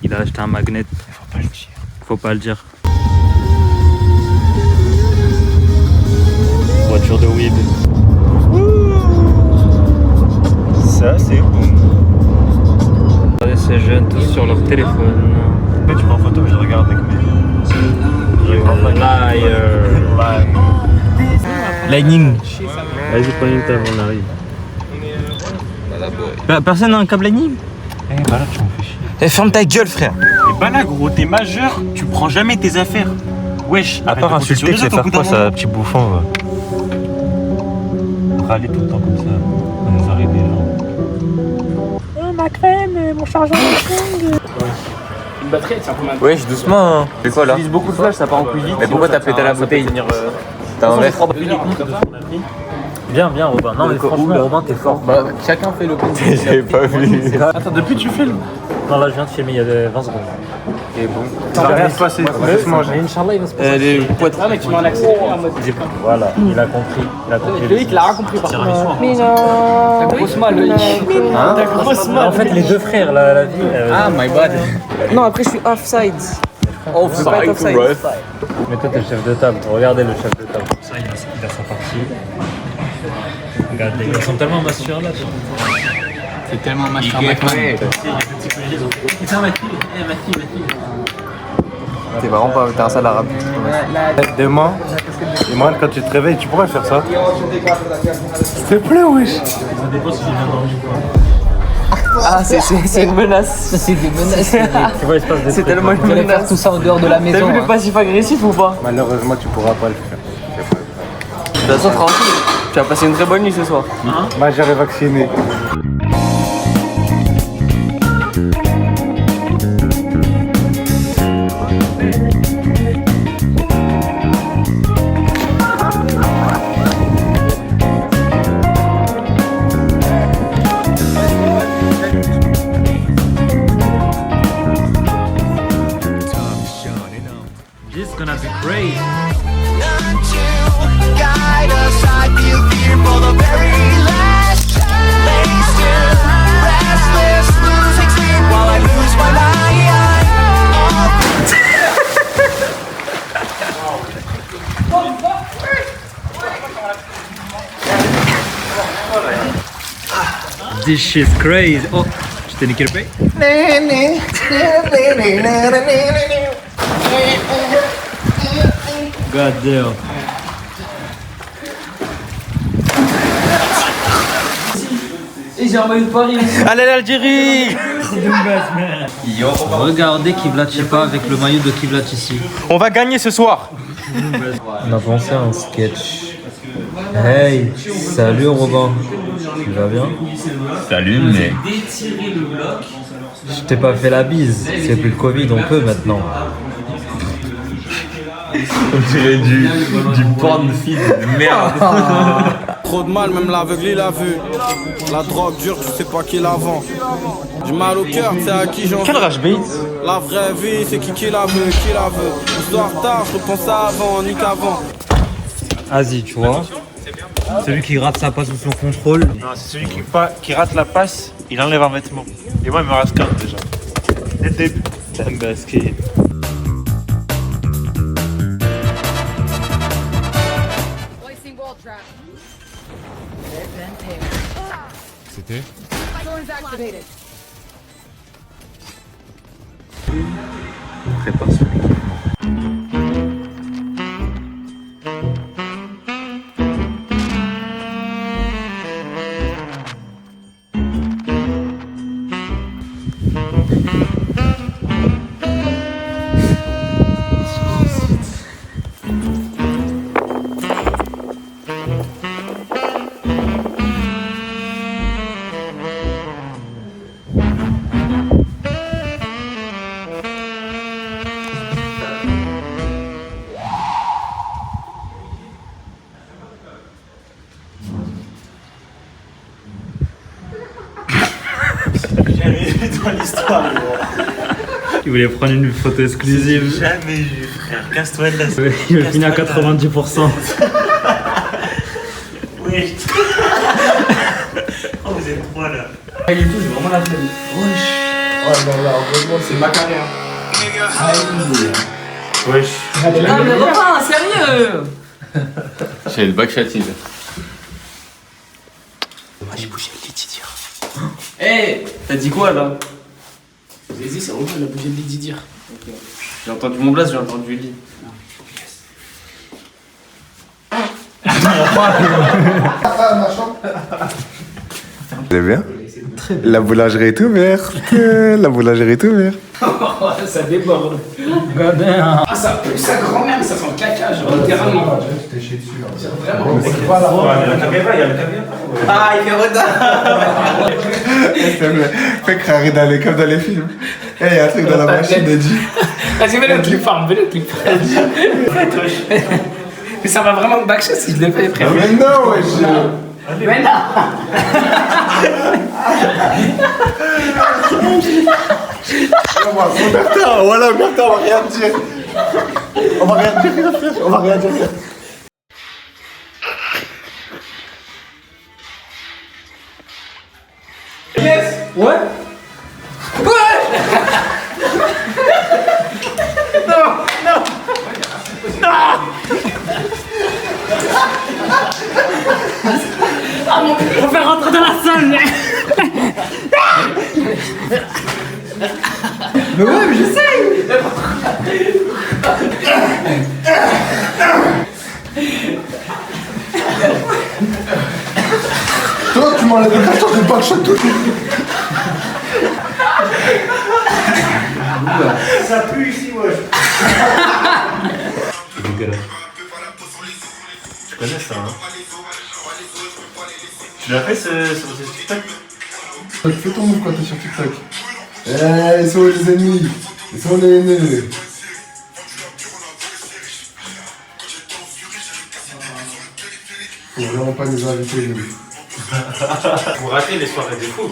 Speaker 8: Il a acheté un magnet. Faut pas le dire. Voiture de weed.
Speaker 5: Ça, c'est bon.
Speaker 8: Regardez ces jeunes tous sur leur téléphone.
Speaker 5: Tu prends en photo, mais je regarde avec mes.
Speaker 8: Lightning. Vas-y, prends une table, on arrive. Personne n'a un câble Lightning?
Speaker 5: Eh, bah là, tu m'en fais chier.
Speaker 6: Eh, ferme ta gueule, frère.
Speaker 2: Et bah là, gros, t'es majeur, tu prends jamais tes affaires. Wesh,
Speaker 5: À part insulter, tu sais faire quoi, ça, petit bouffon, va. Râler tout le temps comme ça, ça nous arrête des gens.
Speaker 9: Oh ma crème, mon chargeur Une batterie, elle tient combien de temps?
Speaker 6: Wesh, doucement. Hein. C'est quoi là?
Speaker 9: J'utilise beaucoup de flash, ça part en couille vite.
Speaker 6: Mais pourquoi t'as pété la bouteille? T'as un verre?
Speaker 8: Viens, Robin. Non, mais franchement, Robin, t'es fort.
Speaker 9: Bah, chacun fait le compte.
Speaker 6: J'ai pas vu.
Speaker 2: Attends, depuis tu filmes?
Speaker 8: Non, là, je viens de filmer il y a 20 secondes.
Speaker 6: Et bon.
Speaker 2: Ça va bien se passer, laisse manger.
Speaker 8: Mais Inch'Allah, il va se passer.
Speaker 6: Les poitrines.
Speaker 9: Ah, mais tu mets en accéléré en mode.
Speaker 8: Voilà, il a compris.
Speaker 9: Loïc l'a compris par contre.
Speaker 3: Mais non.
Speaker 9: T'as grosse mal, Loïc. T'as grosse mal.
Speaker 8: En fait, les deux frères, la vie.
Speaker 9: Ah, my bad.
Speaker 3: Non, après je suis offside.
Speaker 9: Oh,
Speaker 3: Je veux pas être offside.
Speaker 8: Mais toi, t'es le chef de table. Regardez le chef de table. Ça, il a sa partie. Regardez, ils sont tellement massures là.
Speaker 9: C'est tellement machin maintenant.
Speaker 6: T'es marrant pas, t'es un sale arabe.
Speaker 10: Demain, Imran, quand tu te réveilles, tu pourrais faire ça. S'il te plaît, wesh.
Speaker 9: Ah, c'est une menace. C'est des menaces. C'est tellement une menace. Faire tout ça en dehors de la maison. T'as vu le passif agressif ou pas?
Speaker 10: Malheureusement, tu pourras pas le faire.
Speaker 9: De toute façon, tranquille. Tu vas passer une très bonne nuit ce soir.
Speaker 10: Majeur est vacciné.
Speaker 8: This is gonna be crazy.
Speaker 11: Guide us, I feel fear for the very last time. Lay still, restless, losing sleep while I lose my mind.
Speaker 8: This shit's crazy. Oh, je t'ai niqué le paix? God damn.
Speaker 9: Et j'ai envoyé le pari.
Speaker 6: Allez l'Algérie.
Speaker 8: Regardez Kiblat Chipa avec le maillot de Kiblat ici.
Speaker 6: On va gagner ce soir.
Speaker 8: On a pensé à un sketch. Hey, salut Robin. Tu vas bien?
Speaker 1: Salut, mais
Speaker 8: Je t'ai pas fait la bise. C'est plus le Covid, on peut maintenant.
Speaker 1: on dirait du porn feed de merde.
Speaker 12: Trop de mal, même l'aveugle il a vu. La drogue dure, tu sais pas qui la vend. Du mal au cœur, c'est à qui j'en veux.
Speaker 6: Quel rage bait?
Speaker 12: La vraie vie, c'est qui la veut, qui la veut. Je suis en retard, je repense à avant, ni qu'avant.
Speaker 8: Asie, tu vois. Celui qui rate sa passe sous son contrôle.
Speaker 5: Non, c'est celui qui rate la passe, il enlève un vêtement. Et moi, il me reste qu'un déjà. Dès le début. C'est un basket.
Speaker 10: C'était
Speaker 8: Prépare ce mec. vu dans l'histoire, gros.
Speaker 5: Il voulait prendre une photo exclusive.
Speaker 8: Jamais vu, frère. Casse-toi de là.
Speaker 5: Il a fini à 90%.
Speaker 8: Oui. Oh, vous êtes trois là.
Speaker 7: Il est tout, j'ai vraiment la flemme.
Speaker 4: Wesh. Oh là là, heureusement, c'est ma carrière.
Speaker 8: Wesh.
Speaker 9: Non mais Robin, sérieux.
Speaker 13: J'ai le bac châtille.
Speaker 7: Moi j'ai bougé le lit dire.
Speaker 9: Eh, t'as dit quoi là?
Speaker 7: Vas-y, c'est Robin, il a bougé le lit dire.
Speaker 9: J'ai entendu mon blast, j'ai entendu Lee.
Speaker 10: Vous allez bien? Très bien. La boulangerie est ouverte. La boulangerie est ouverte.
Speaker 7: Ça déborde. Ah, ça pue sa grand-mère, mais ça sent le caca, genre littéralement.
Speaker 10: T'es chez dessus.
Speaker 7: C'est vraiment.
Speaker 10: C'est pas la
Speaker 8: Il y a la caméra, il y a la caméra.
Speaker 7: Ah, il fait retard.
Speaker 10: Fais créer comme dans les films. Eh, il y a un truc dans la machine de G.
Speaker 7: Vas-y, mets le clip farm, mets le clip. Mais ça va vraiment me backshot si je le fais, frère.
Speaker 10: Mais non, wesh.
Speaker 7: Mais non.
Speaker 10: Bertin, voilà, Bertin, on va rien dire. On va rien dire, frère. On va rien dire.
Speaker 7: Yes. Ouais. Ouais. Non, non. Non. Ah mon Dieu, faut faire rentrer dans la salle. Mais ouais, mais j'essaye.
Speaker 10: Toi, tu m'enlèves le carton de backshot tout.
Speaker 8: Ça pue ici, wesh.
Speaker 5: Je connais ça, hein.
Speaker 8: Tu l'as fait sur TikTok?
Speaker 10: Fais ton move quand t'es sur TikTok. Eh, ils sont où les ennemis? Ils sont les haineux. Faut vraiment pas nous inviter, nous.
Speaker 5: Vous ratez les soirées des fous.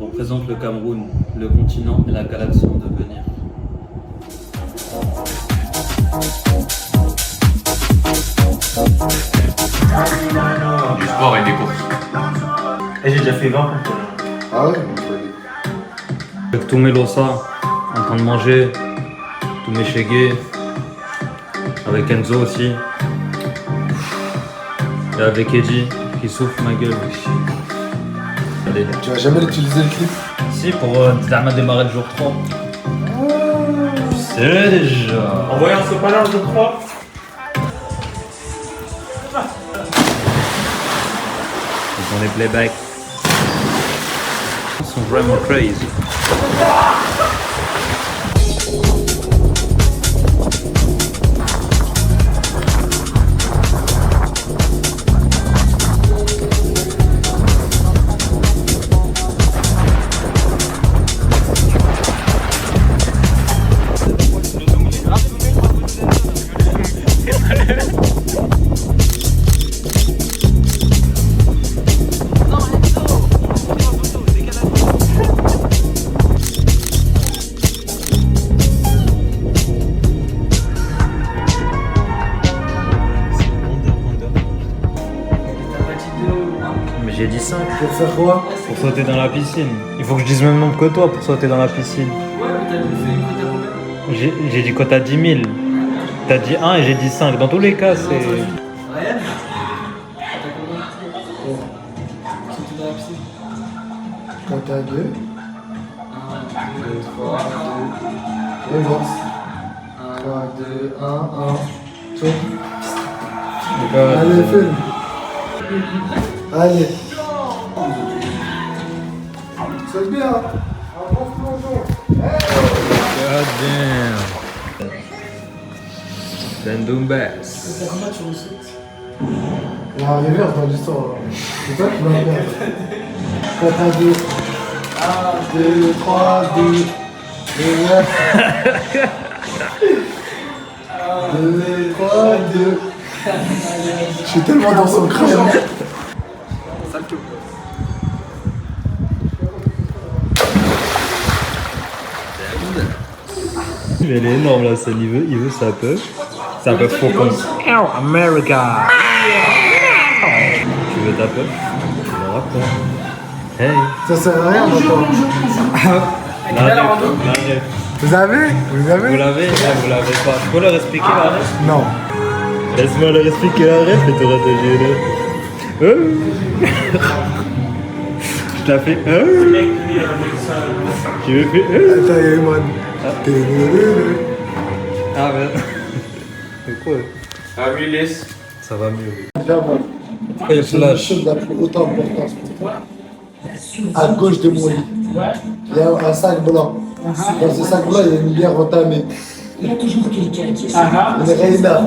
Speaker 14: On présente le Cameroun, le continent et la galaxie en devenir.
Speaker 13: Du sport et des courses.
Speaker 8: Et j'ai déjà fait 20 contre là.
Speaker 10: Ah ouais?
Speaker 14: Avec tous mes losa, en train de manger, tous mes chégués, avec Enzo aussi, et avec Eddie qui souffle ma gueule. Allez.
Speaker 10: Tu vas jamais l'utiliser le clip?
Speaker 14: Si, pour Zama démarrer le jour 3. C'est déjà.
Speaker 8: Envoyez un sopalin, je crois.
Speaker 14: Ils ont les playbacks. Ils sont vraiment crazy. Mais j'ai dit 5.
Speaker 10: Pour faire quoi?
Speaker 14: Pour sauter dans la piscine. Il faut que je dise le même nombre que toi pour sauter dans la piscine.
Speaker 9: Ouais, mais t'as dit combien?
Speaker 14: J'ai dit quoi? T'as dit 1000. T'as dit 1 et j'ai dit 5. Dans tous les cas, c'est.
Speaker 9: Ryan? T'as combien? Sauter dans la piscine.
Speaker 10: Quand t'as 2,
Speaker 9: 1, 2, 3, 2.
Speaker 10: reverse. 3, 2, 1, 1. Saute. Allez, filme. Allez. Saute bien. Un bon plongeon.
Speaker 14: God damn. Send bass.
Speaker 7: Comment tu ressortes?
Speaker 10: Il va arriver en temps d'histoire. C'est toi qui vas perdre. Quand t'as 2. 1, 2, 3, 2. Et ouais. 2, 3, 2. Je suis tellement dans son crâne.
Speaker 14: Mais elle est énorme la scène, il veut sa puff. Sa puff pour comme America. Tu veux ta puff? On aura pas. Hey.
Speaker 10: Ça sert à rien maintenant. Vous avez?
Speaker 14: Vous l'avez? Vous l'avez pas. Tu peux leur expliquer la ref?
Speaker 10: Non.
Speaker 14: Laisse-moi leur expliquer la ref et t'auras ta gêne. Je l'ai fait. Tu veux faire?
Speaker 10: Attends, il y a une mode.
Speaker 14: Ah merde. C'est quoi?
Speaker 5: Ah oui, laisse.
Speaker 14: Ça va mieux.
Speaker 10: Et flash. Chose la plus haute importance pour toi. À gauche de mon lit, il y a un sac blanc. Dans ce sac blanc, il y a une bière entamée.
Speaker 3: Il y a toujours quelqu'un qui est
Speaker 10: Une Reina.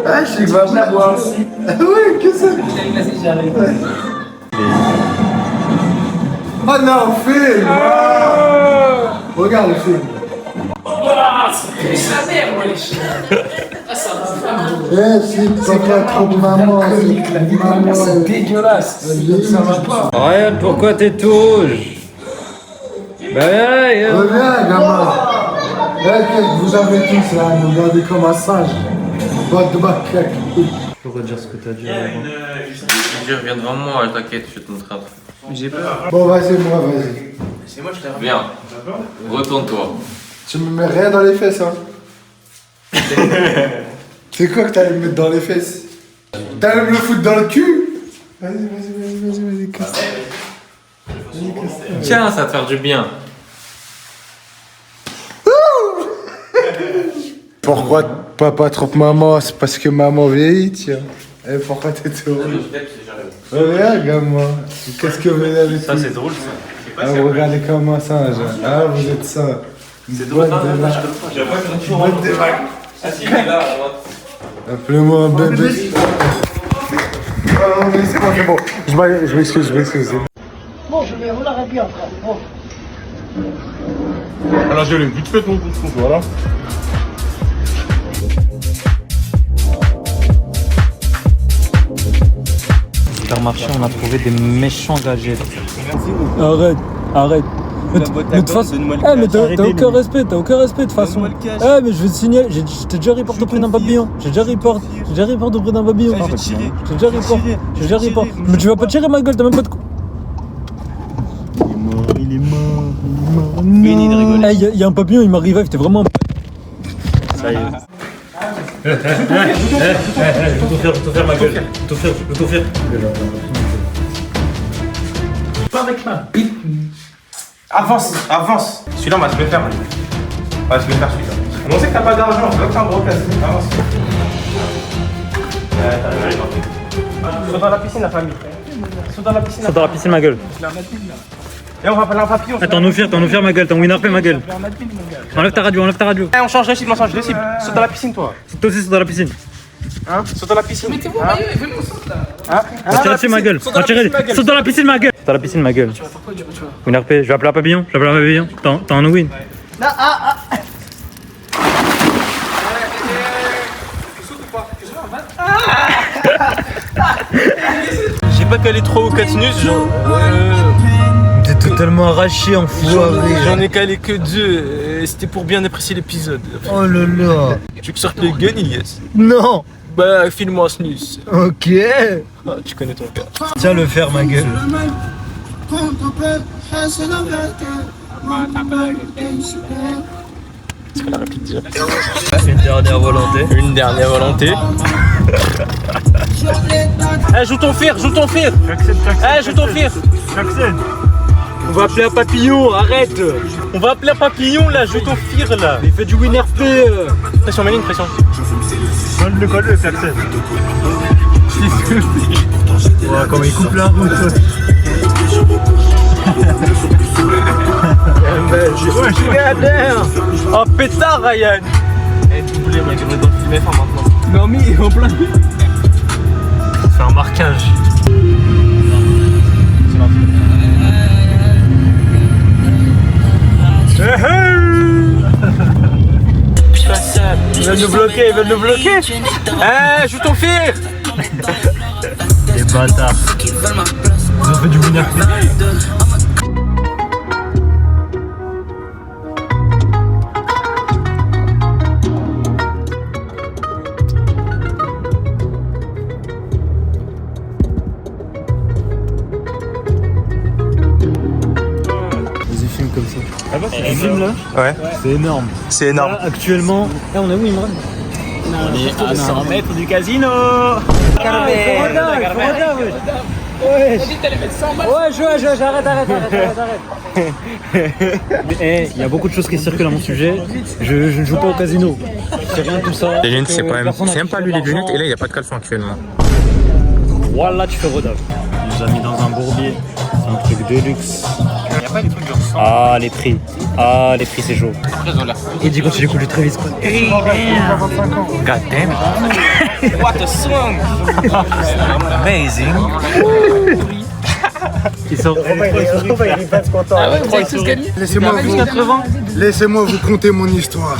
Speaker 10: Ah, je sais pas la boire. Oui, que c'est? Oh non, film! Regarde le film.
Speaker 3: C'est la merde, moi, les chiens. Ah, ça va.
Speaker 10: Eh, c'est pas trop de maman.
Speaker 3: C'est dégueulasse. Ça va pas.
Speaker 14: Regarde pourquoi t'es tout rouge. Bah viens,
Speaker 10: reviens, gamin. Eh, vous avez tous là, vous regardez comme un singe. Botte de bac.
Speaker 14: Tu peux redire ce que t'as dit avant?
Speaker 13: Viens devant moi, t'inquiète, je vais te montrer un truc.
Speaker 7: J'ai peur.
Speaker 10: Bon, vas-y, moi, vas-y.
Speaker 7: C'est moi, je t'ai
Speaker 13: Viens, retourne-toi.
Speaker 10: Tu me mets rien dans les fesses, hein. C'est quoi que t'allais me mettre dans les fesses? T'allais me le foutre dans le cul? Vas-y, casse.
Speaker 13: Tiens, ça va te faire du bien.
Speaker 10: Pourquoi papa trompe maman? C'est parce que maman vieillit, tiens. Et pourquoi t'es tout rouge? Regarde, gamin. Qu'est-ce que vous avez?
Speaker 5: Ça, c'est drôle, ça.
Speaker 10: Ah, vous regardez comme un singe. Ah, vous êtes ça.
Speaker 5: C'est drôle, non, non, je
Speaker 10: Boîte de vagues.
Speaker 13: Ah si, il est là,
Speaker 10: Appelez-moi un bébé. Oh, mais c'est bon. Je m'excuse.
Speaker 3: Bon, je vais rouler bien, frère. Bon.
Speaker 4: Alors, je l'ai vite fait ton coup, voilà.
Speaker 5: Supermarché, on a trouvé des méchants gadgets.
Speaker 15: Arrête. Mais de toute façon, mais t'as aucun respect, de toute façon. Mais je vais te signaler, je t'ai déjà reporté auprès d'un papillon. J'ai déjà reporté auprès d'un papillon. J'ai déjà reporté. Mais tu vas pas tirer ma gueule, t'as même pas de coup. Il est mort. Fini de rigoler. Il y a un papillon, il m'a revive, t'es vraiment un... Ça y est.
Speaker 5: Je vais tout faire ma gueule. Je vais tout faire.
Speaker 2: Pas avec ma bite. Avance. Celui-là, on va se le faire. On va se le faire, celui-là. On sait que t'as pas d'argent, c'est là que t'es un gros casse. Avance. Saute dans la piscine, la famille. Saute dans la piscine,
Speaker 5: ma gueule.
Speaker 2: Et on va appeler un papillon.
Speaker 5: T'en nous faire ma gueule, t'en winner ma gueule. Enlève ta radio.
Speaker 2: Eh, on change de cible, Saute dans la piscine, toi.
Speaker 5: Toi aussi, saute dans la piscine.
Speaker 2: Hein? Saute dans la piscine.
Speaker 3: Mettez-vous au maillot et venez, on saute là.
Speaker 2: Saute
Speaker 5: dans la piscine, ma gueule. Saute dans la piscine, ma gueule. Saute dans la piscine, ma gueule.
Speaker 3: Pourquoi tu vois?
Speaker 5: Winner P, je vais appeler un papillon. T'as un win.
Speaker 3: Non,
Speaker 2: J'ai pas calé 3 ou 4 snus, genre.
Speaker 15: T'es totalement arraché, enfoiré.
Speaker 2: J'en ai calé que 2. C'était pour bien apprécier l'épisode.
Speaker 15: Oh là là.
Speaker 2: Tu veux que sorte le gun, Ilias?
Speaker 15: Non.
Speaker 2: Bah, file-moi un snus.
Speaker 15: Ok.
Speaker 2: Ah, tu connais ton père.
Speaker 15: Tiens le faire, ma gueule.
Speaker 2: Est-ce que la réplique déjà?
Speaker 15: Une dernière volonté.
Speaker 2: Eh, joue ton fer. Joue ton fer.
Speaker 5: J'accède.
Speaker 2: On va appeler un papillon, arrête. On va appeler un papillon, là, joue ton fer, là.
Speaker 15: Il fait du winner P.
Speaker 2: Pression, Méline, pression.
Speaker 5: Donne le col, j'accède.
Speaker 15: Comment il coupe la route.
Speaker 2: Ouais, je suis derrière. Oh, pétard, Ryan. Eh, doublé, moi, j'aimerais dans le film F1 maintenant.
Speaker 15: Non, mais en plein.
Speaker 5: C'est un marquage.
Speaker 2: veulent nous bloquer, ils veulent nous bloquer. Eh, je suis ton fils.
Speaker 15: Les bâtards. Ils ont fait du bonheur. Vas-y, filme comme ça.
Speaker 5: Ah bah,
Speaker 15: Tu filmes là?
Speaker 5: Ouais.
Speaker 15: C'est énorme.
Speaker 5: C'est énorme.
Speaker 15: Là, actuellement. Là, on est où, Imran?
Speaker 2: On est à 100 mètres du casino.
Speaker 15: Ouais, j'arrête. Eh, il y a beaucoup de choses qui circulent à mon sujet. Je ne joue pas au casino. C'est rien de tout ça.
Speaker 5: Les lunettes, c'est même pas lui les lunettes, et là, il n'y a pas de caleçon actuellement.
Speaker 15: Voilà, tu fais rodave. Il nous a mis dans un bourbier. C'est un truc de luxe.
Speaker 5: Il n'y a pas des trucs genre 100.
Speaker 15: Ah, les prix. C'est chaud.
Speaker 5: Après, ils ont l'air.
Speaker 15: Et dis quand tu l'écoutes très vite.
Speaker 5: God damn it. What a song. Amazing.
Speaker 15: Ils sont
Speaker 10: Ah ouais, vous avez tous gagné. Laissez-moi vous conter mon histoire.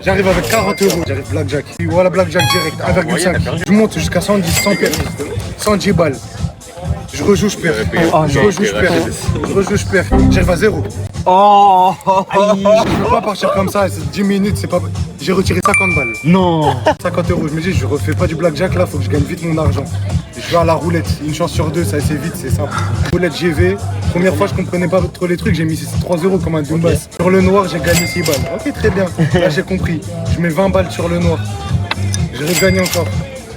Speaker 10: J'arrive avec 40 €, j'arrive blackjack. Voilà blackjack direct, 1,5. Je monte jusqu'à 110, 110 balles. Je rejoue, je perds. Je rejoue, je perds. J'arrive à 0.
Speaker 15: Oh.
Speaker 10: Je peux pas partir comme ça, c'est 10 minutes, c'est pas. J'ai retiré 50 balles.
Speaker 15: Non.
Speaker 10: 50 €. Je me dis, je refais pas du blackjack là, faut que je gagne vite mon argent. Je vais à la roulette, une chance sur deux, ça c'est vite, c'est simple. Roulette GV, première fois je comprenais pas trop les trucs, j'ai mis 3 € comme un Doumbas. Sur le noir, j'ai gagné 6 balles. Ok, très bien, là j'ai compris. Je mets 20 balles sur le noir. Je regagne encore.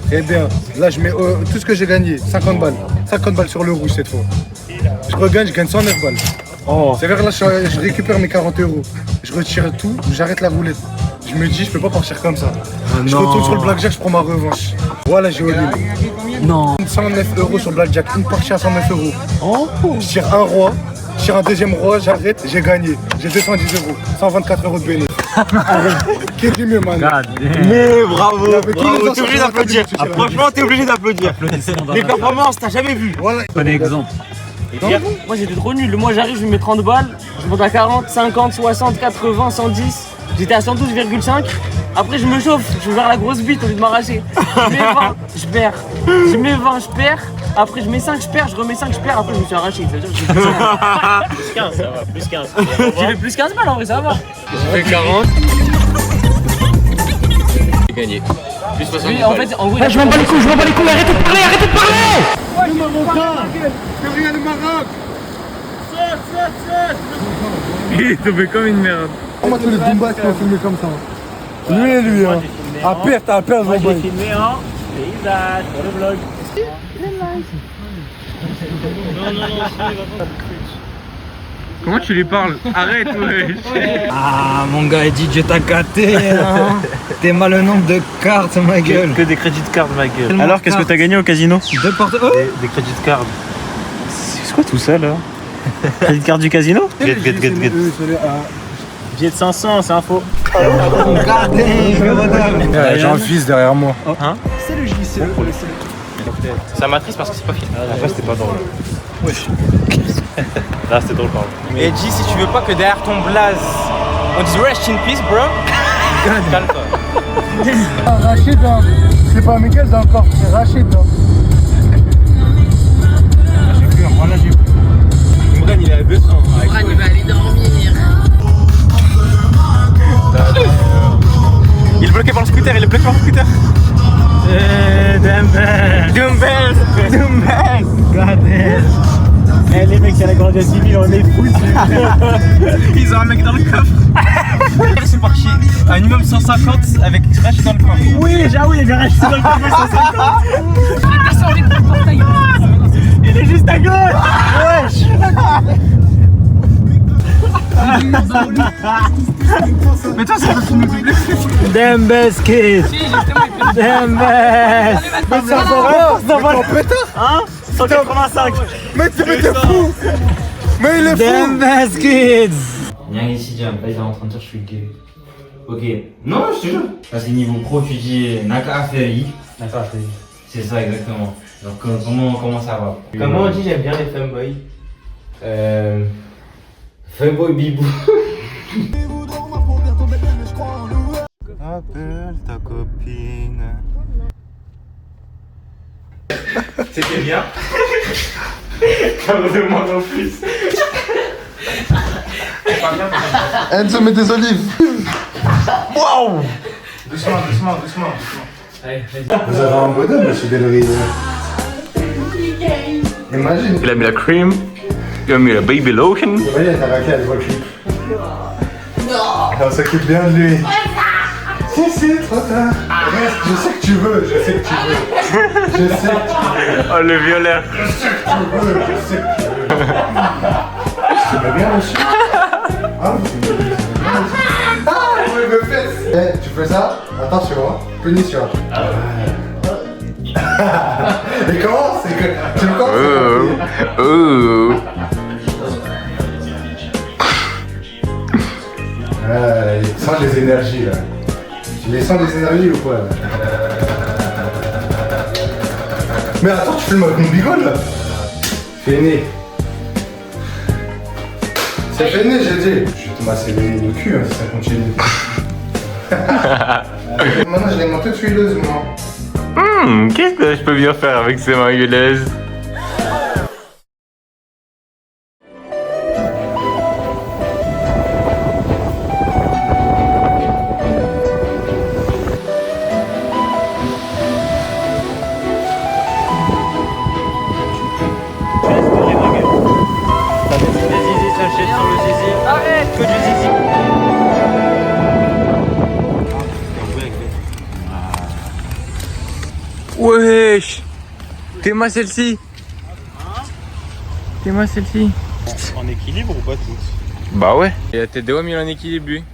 Speaker 10: Très bien, là je mets tout ce que j'ai gagné, 50 balles. 50 balles sur le rouge cette fois. Je regagne, je gagne 109 balles. C'est vers là, je récupère mes 40 €. Je retire tout, j'arrête la roulette. Je me dis, je peux pas partir comme ça. Je retourne sur le blackjack, je prends ma revanche. Voilà, j'ai all-in.
Speaker 15: Non.
Speaker 10: 109 € sur blackjack, une partie à 109 €. Je tire un roi, je tire un deuxième roi, j'arrête, j'ai gagné. J'ai 210 €, 124 € de bénéfice. Qui est mieux, man?
Speaker 6: Mais bravo, bravo, t'es obligé d'applaudir. Franchement, t'es obligé d'applaudir. Les performances, t'as jamais vu.
Speaker 10: Voilà.
Speaker 15: Bon exemple.
Speaker 9: Moi j'étais trop nul. Moi j'arrive, je mets 30 balles, je monte à 40, 50, 60, 80, 110. J'étais à 112,5. Après je me chauffe, je vais vers la grosse bite au lieu de m'arracher. Je mets 20, je perds. Je mets 20, je perds. Après je mets 5, je perds, je remets 5, je perds. Après je me suis arraché. Ça veut dire que j'ai
Speaker 2: Plus 15, ça va, plus 15.
Speaker 9: J'ai fait plus 15 balles en vrai, ça va.
Speaker 13: J'ai fait 40. J'ai gagné. Plus 70
Speaker 9: Oui, en fait, en gros,
Speaker 15: Je m'en bats les couilles, arrêtez de parler,
Speaker 10: Le Marocain, Gabriel le Maroc.
Speaker 15: Il te fait comme une merde.
Speaker 10: Comment tous les Doumbas qui ont filmé comme ça? Lui, hein. À perte,
Speaker 2: Moi j'ai filmé en paysage pour le vlog.
Speaker 5: Comment tu lui parles? Arrête, ouais.
Speaker 15: Ah, mon gars, DJ t'a gâté, hein. T'es mal le nombre de cartes, ma gueule.
Speaker 2: Que des crédits de carte, ma gueule. Alors, qu'est-ce que t'as gagné au casino?
Speaker 15: Deux portes.
Speaker 2: Des crédits de carte. C'est quoi tout ça là? Crédit de carte du casino?
Speaker 15: Get.
Speaker 2: Billet de 500, c'est un faux.
Speaker 10: J'ai un fils derrière moi.
Speaker 2: Hein?
Speaker 15: C'est le JC.
Speaker 5: Ça m'attriste parce que c'est pas fini.
Speaker 2: Après, c'était pas drôle.
Speaker 5: Wesh.
Speaker 2: Là, c'était drôle, pardon.
Speaker 6: Et dis, si tu veux pas que derrière ton blaze, on dise rest in peace, bro. Calme-toi.
Speaker 10: Rachid, hein. C'est pas Miguel dans le corps, c'est Rachid. Hein. J'ai peur, voilà, j'ai peur.
Speaker 6: Imran, il est à 200.
Speaker 3: Imran, il va aller dormir.
Speaker 6: Il est bloqué par le scooter, Dumbbells.
Speaker 2: God damn. Eh les mecs, c'est la grande civile, on est fous.
Speaker 6: Ils ont un mec dans le coffre. C'est parti. Un minimum 150 avec Rachid dans le coffre.
Speaker 2: Oui, j'avoue, il y avait Rachid dans le coffre 150. Il est juste à gauche. Wesh.
Speaker 6: Mais toi, ça peut filmer doublé.
Speaker 15: Damn best kid. Damn best.
Speaker 10: Mais ça va,
Speaker 2: Hein? 185.
Speaker 10: Mais t'es fou. Mais il est
Speaker 15: Damn best kids.
Speaker 16: Viens ici, Jam. Là, il est en train de dire je suis gay. Ok. Non, je te jure. Parce que niveau pro, tu dis Naka Aferi. Naka Aferi. C'est ça, exactement. Donc, comment ça va?
Speaker 6: Comment on dit j'aime bien les femboys?
Speaker 16: Femboy Bibou.
Speaker 17: Appelle ta copine.
Speaker 5: C'était bien. Demande en plus.
Speaker 4: Enzo, mets des olives. Waouh. Doucement. Vous avez un bonhomme, monsieur Delry. Imagine.
Speaker 5: Il a mis la cream. Il a mis la baby lotion.
Speaker 4: Vous voyez, t'as raqué, elle voit le clip. On s'occupe bien de lui. Si, trop tard. Reste, je sais que tu veux.
Speaker 5: Oh, le violet.
Speaker 4: Je sais que tu veux. Tu m'as bien reçu. Ah, oui, me fesses. Tu fais ça? Attention, hein. Punition. Et comment? C'est que. Tu me il sent les énergies là. Tu les sens les énergies ou quoi là? Mais attends, tu filmes avec mon bigode là? Fainé. C'est fainé, j'ai dit. Je vais te masser le cul hein, si ça continue. Maintenant, je l'ai monté tuileusement.
Speaker 5: Qu'est-ce que je peux bien faire avec ces mayonnaises?
Speaker 9: Arrête que du zizi.
Speaker 5: Wesh. T'es-moi celle-ci. T'es-moi celle-ci.
Speaker 17: En équilibre ou pas tous?
Speaker 5: Bah ouais. Et t'es deux mis en équilibre.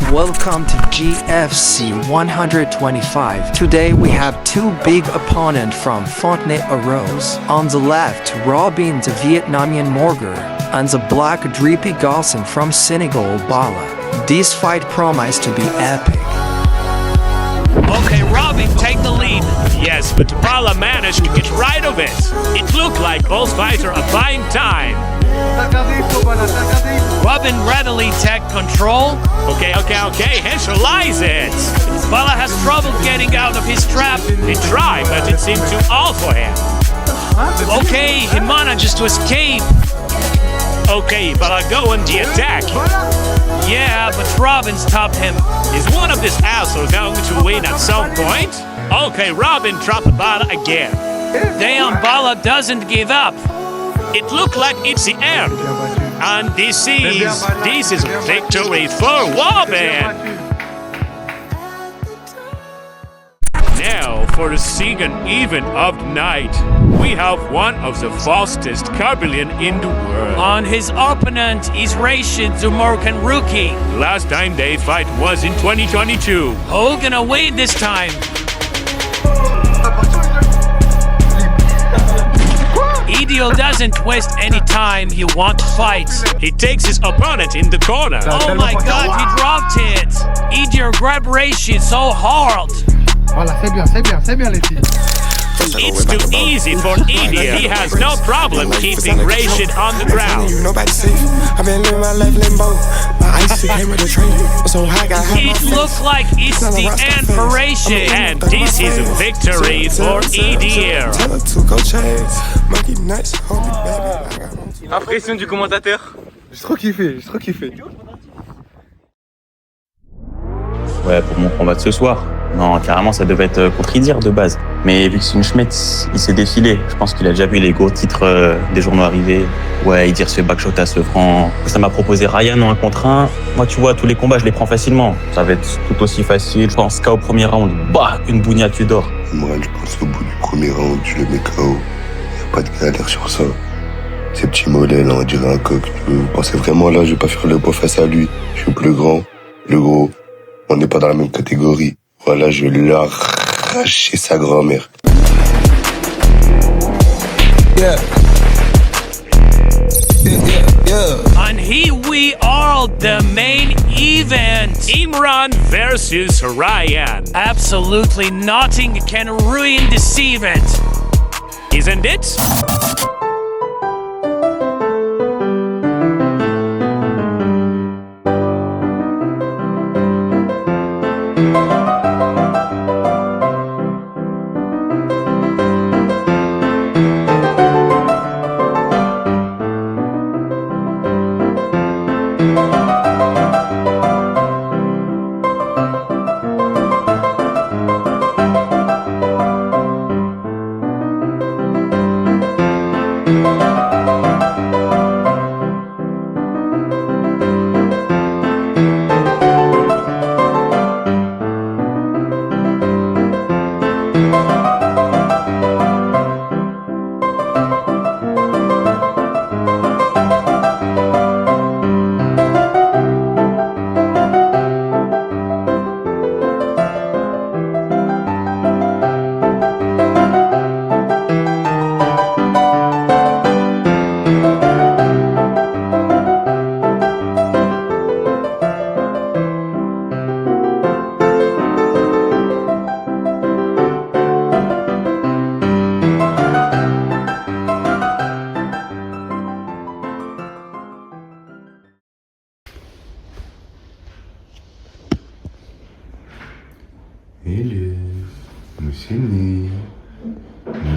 Speaker 18: Welcome to GFC 125. Today we have two big opponents from Fontenay-aux-Roses. On the left, Robin the Vietnamese Morger, and the black Drippy Gosson from Senegal Bala. This fight promised to be epic.
Speaker 19: Okay, Robin, take the lead. Yes, but Bala managed to get right of it. It looked like both fighters are buying time. Robin readily take control. Okay, visualize it. Bala has trouble getting out of his trap. He tried, but it seemed too all for him. Okay, he manages to escape. Okay, Bala go on the attack. Yeah, but Robin stopped him. Is one of these assholes going to win at some point? Okay, Robin dropped Bala again. Damn, Bala doesn't give up. It looked like it's the end. And this is a victory for Robin. Now, for the second event of the night, we have one of the fastest Caribbean in the world. On his opponent is Rashid, the Moroccan rookie. Last time they fight was in 2022. Who gonna win this time? Ideal doesn't waste any time, he wants to fight. He takes his opponent in the corner. Oh my god, he dropped it! Ideal grab Rashid so hard.
Speaker 4: Voilà, c'est bien les filles.
Speaker 19: It's too easy for Ideal. He has no problem keeping Rashid on the ground.
Speaker 20: Nobody safe. I've been living my life limbo. My ice came with a train. So high got high.
Speaker 19: It looks like it's the end for Rashid. And this is a victory for Ideal.
Speaker 5: Impression du commentateur?
Speaker 10: J'ai trop kiffé.
Speaker 21: Ouais, pour mon combat de ce soir. Non, carrément, ça devait être contre Idir de base. Mais vu que c'est une Schmetz, il s'est défilé. Je pense qu'il a déjà vu les gros titres des journaux arriver. Ouais, Idir se fait backshot à ce franc. Ça m'a proposé Ryan en 1 contre 1. Moi, tu vois, tous les combats, je les prends facilement. Ça va être tout aussi facile. Je pense KO au premier round. Bah, une bougna, tu dors.
Speaker 22: Moi, je pense au bout du premier round, tu le mets KO. Y a pas de galère sur ça. Ces petits mollets, là, on dirait un coq. Vous pensez vraiment, là, je vais pas faire le beau face à lui. Je suis plus grand, le gros. On n'est pas dans la même catégorie. Voilà, je vais lui arracher sa grand-mère.
Speaker 19: Yeah. And here we are, the main event. Imran versus Ryan. Absolutely nothing can ruin this event. Isn't it?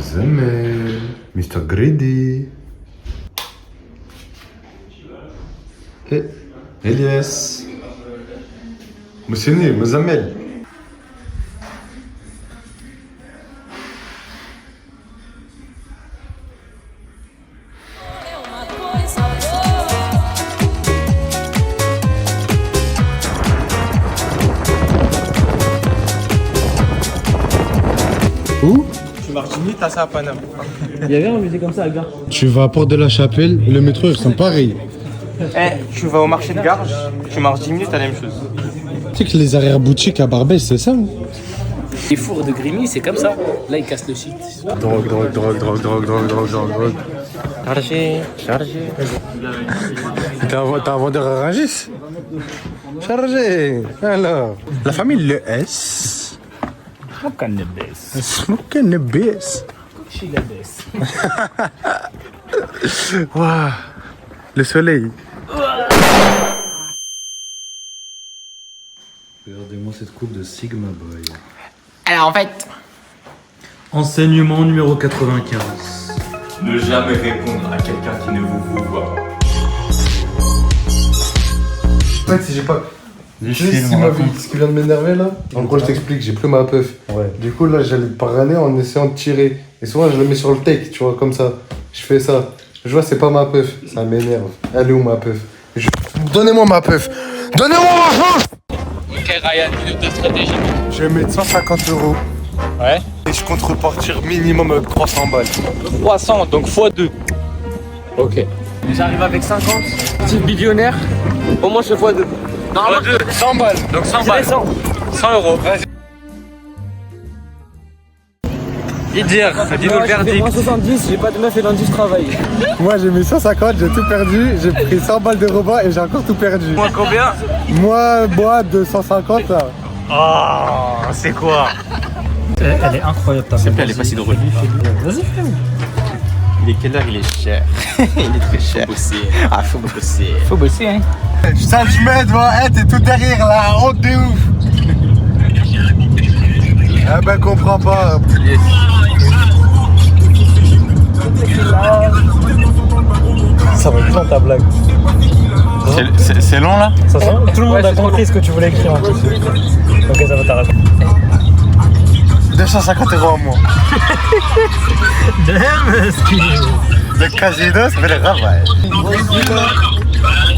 Speaker 10: مزمل مستر جريدي الياس مسني مزمل Où?
Speaker 7: Tu Martigny, t'as ça à Paname. Il y avait un musée comme ça à Gare.
Speaker 10: Tu vas à Porte de la Chapelle, le métro ils sont pareils.
Speaker 7: Tu vas au marché de Garges, tu marches 10 minutes, t'as la même chose.
Speaker 10: Tu sais que les arrière-boutiques à Barbès, c'est ça?
Speaker 9: Les fours de Grigny, c'est comme ça. Là, ils cassent le site.
Speaker 10: Drogue.
Speaker 2: Chargé.
Speaker 10: T'es un vendeur à Rungis? Chargé. Alors, la famille Le S. Smoking the best. Waouh, le soleil.
Speaker 14: Regardez-moi cette coupe de Sigma Boy.
Speaker 9: Alors en fait,
Speaker 14: Enseignement numéro 95.
Speaker 16: Ne jamais répondre à quelqu'un qui ne vous voit pas.
Speaker 10: En fait, si j'ai pas. Tu sais ce qui vient de m'énerver là? En gros, je t'explique, j'ai plus ma puff. Ouais. Du coup, là, j'allais parrainer en essayant de tirer. Et souvent, je le mets sur le take, tu vois, comme ça. Je fais ça. Je vois, c'est pas ma puff. Ça m'énerve. Elle est où ma puff? Donnez-moi ma puff! Donnez-moi ma puff!
Speaker 9: ok Ryan, minute de stratégie.
Speaker 10: Je vais mettre 150 €.
Speaker 9: Ouais.
Speaker 10: Et je compte repartir minimum avec 300 balles.
Speaker 9: 300, donc x2. Ok. J'arrive avec 50. Type billionnaire, au moins je fais x2. Non,
Speaker 10: 100 balles.
Speaker 9: Donc 100 balles. 100 €.
Speaker 10: Vas-y.
Speaker 9: Idir, dis-nous le verdict. Moi 70, j'ai pas de meuf et lundi je travaille.
Speaker 10: Moi j'ai mis 150, j'ai tout perdu. J'ai pris 100 balles de repas et j'ai encore tout perdu.
Speaker 9: Moi combien?
Speaker 10: Moi, de 150 là.
Speaker 2: Oh, c'est quoi?
Speaker 15: Elle est incroyable ta
Speaker 2: S'il te plaît, elle est pas si drôle.
Speaker 15: Vas-y, fais.
Speaker 2: Il est quelle heure? Il est cher. Il est très cher. Faut bosser. Ah, faut bosser.
Speaker 9: Faut bosser, hein.
Speaker 10: Ça, je m'aide, t'es tout derrière là, honte de ouf. Ah ben, comprends pas.
Speaker 15: Ça va être long ta blague.
Speaker 2: C'est long là?
Speaker 15: Ça sent. Tout le monde a compris ce que tu voulais écrire en plus. Ok, ça va t'arrêter.
Speaker 10: 250 € à moi. Le casino, ça fait le travail.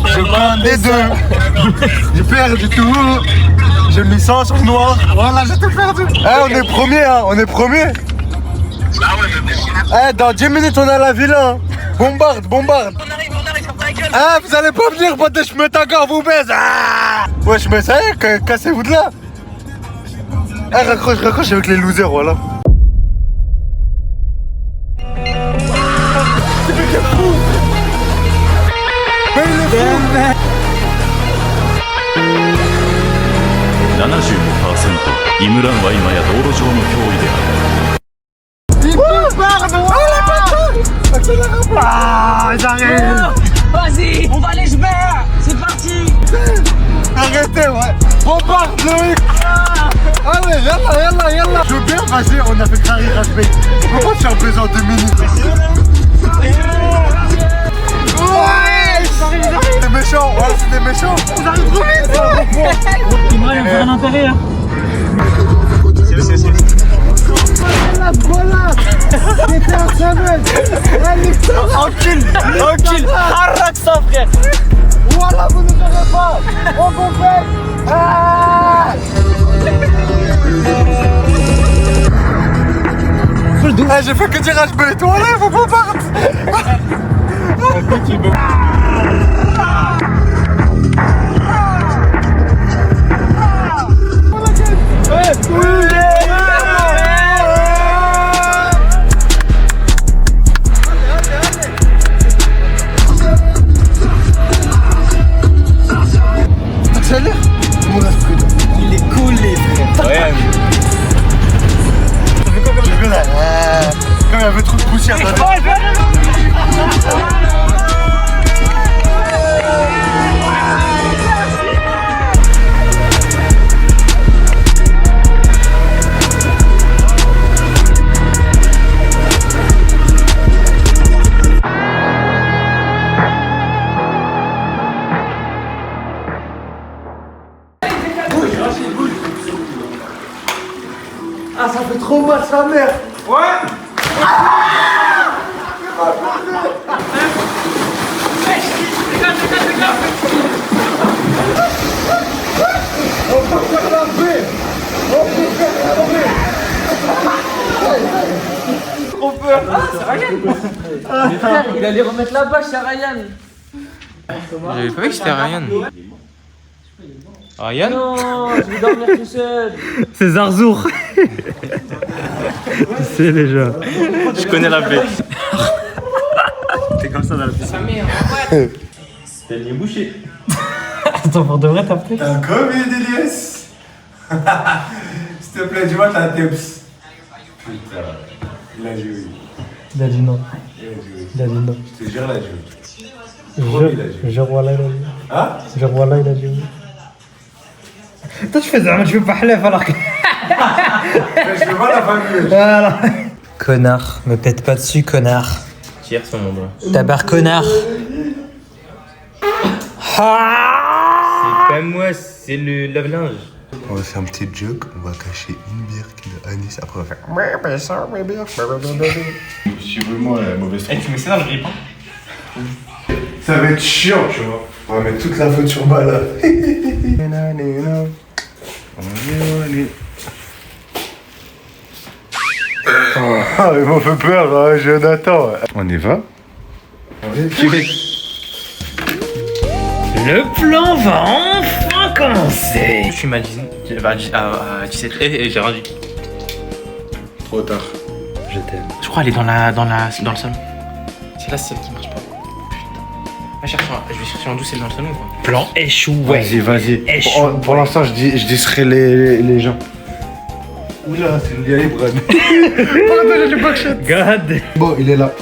Speaker 10: Je prends des deux. J'ai perdu tout. J'ai mis 100 sur noir. Voilà, j'ai tout perdu. On est premier, hein. On est premier. Dans 10 minutes, on est à la villa. Hein. Bombarde. Vous allez pas venir, bande de schmettagars, vous baise. Wesh, mais ça y est, cassez-vous de là. Raccroche avec les losers, voilà. C'est fou. Mais il est fou.
Speaker 1: 75%イムランは今や道路上の脅威である。
Speaker 10: J'arrive.
Speaker 9: Vas-y, on va les jebert. C'est parti.
Speaker 10: Arrêtez, ouais. Bombarde, Loïc. Allez, yallah. Je veux bien, vas-y, on a fait carré HP. On peut pas te faire plaisir en 2 minutes. Ouais. C'est méchant, ouais, c'est des méchants. Ils arrivent trop vite.
Speaker 15: Imran, il va faire un intérieur.
Speaker 10: Voilà. C'était un semaine.
Speaker 9: Encule. Arrête ça, frère.
Speaker 10: Voilà, vous ne verrez pas. On vous fait. J'ai fait que dire HB. Toi là, faut qu'on parte. Accélère.
Speaker 9: Il est cool, les frères. Ouais.
Speaker 10: T'as fait quoi comme je là? Comme il y avait trop de poussière.
Speaker 4: trop mal sa mère.
Speaker 9: Ouais.
Speaker 7: Trop peur. Ah, c'est Ryan. Mais frère, il allait remettre la bâche à Ryan.
Speaker 6: J'avais pas vu que c'était Ryan. Ryan?
Speaker 7: Non, je vais dormir tout seul.
Speaker 5: C'est Zarzour. Tu sais déjà.
Speaker 6: Je connais la blague.
Speaker 5: T'es comme ça dans la piscine.
Speaker 6: T'as le nez bouché.
Speaker 5: Attends, pour de vrai, t'as pris?
Speaker 10: T'as combien d'Elias? S'il te plaît, dis-moi t'as un tips. Putain, il a joué.
Speaker 15: Il a dit non.
Speaker 10: Il a joué.
Speaker 15: Il a dit non.
Speaker 10: Je te jure, il a joué.
Speaker 15: Je voilà, il a dit.
Speaker 10: Hein?
Speaker 15: Je voilà, il a dit.
Speaker 5: Toi, tu fais ça, je veux pas halef alors que.
Speaker 10: Je veux pas la famille.
Speaker 5: Voilà. Connard, me pète pas dessus, connard.
Speaker 6: Tire sur mon doigt.
Speaker 5: Tabar connard.
Speaker 6: C'est pas moi, c'est le lave-linge.
Speaker 22: On va faire un petit joke, on va cacher une bière qui est de Anis, après on va faire.
Speaker 10: Je suis vraiment mauvaise
Speaker 6: Tu mets ça dans le grille-pain?
Speaker 10: Ça va être chiant, tu vois. On va mettre toute la faute sur Bala. Ah, il m'a fait peur, hein, Jonathan. On y va?
Speaker 5: Le plan va enfin commencer.
Speaker 6: Je suis mal à 17. J'ai rendu.
Speaker 10: Trop tard.
Speaker 5: Je t'aime.
Speaker 6: Je crois elle est dans le salon. C'est là celle qui marche pas. Putain. Je vais chercher en douce celle dans le salon quoi.
Speaker 5: Plan échoué.
Speaker 10: Vas-y.
Speaker 5: Échoué.
Speaker 10: Pour l'instant, je disserai les gens. Oula, c'est une vieille Brad. Pardon, j'ai pas que
Speaker 5: God.
Speaker 10: Bon, il est là.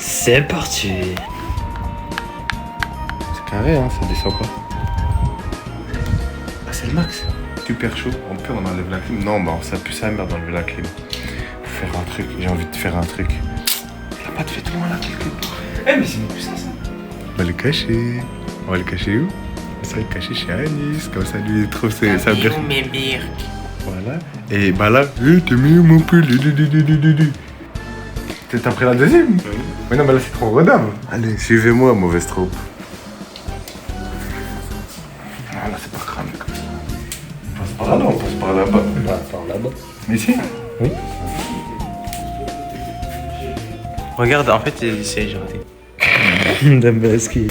Speaker 5: C'est parti.
Speaker 10: C'est carré, hein, ça descend pas.
Speaker 6: Ah, c'est le max.
Speaker 10: Super chaud. On peut, on enlève la clim. Non, bah, ça pue sa mère d'enlever la clim. Faut faire un truc. J'ai envie de faire un truc.
Speaker 6: Y'a pas de vêtements là quelque part. Mais c'est plus ça.
Speaker 10: On va le cacher. On va le cacher où? Ça va le cacher chez Anis. Comme ça, lui, il trouve sa bière.
Speaker 6: Mes birks.
Speaker 10: Voilà. Et bah là, t'es mieux mon pull. T'as pris la deuxième? Oui. Mais non, mais là, c'est trop redame. Allez, suivez-moi, mauvaise troupe. Ah là, c'est pas cramé comme ça. On passe par là, on passe par là-bas.
Speaker 15: Par là-bas.
Speaker 10: Ici?
Speaker 15: Oui.
Speaker 6: Regarde, en fait, j'ai raté.
Speaker 5: Dambaski.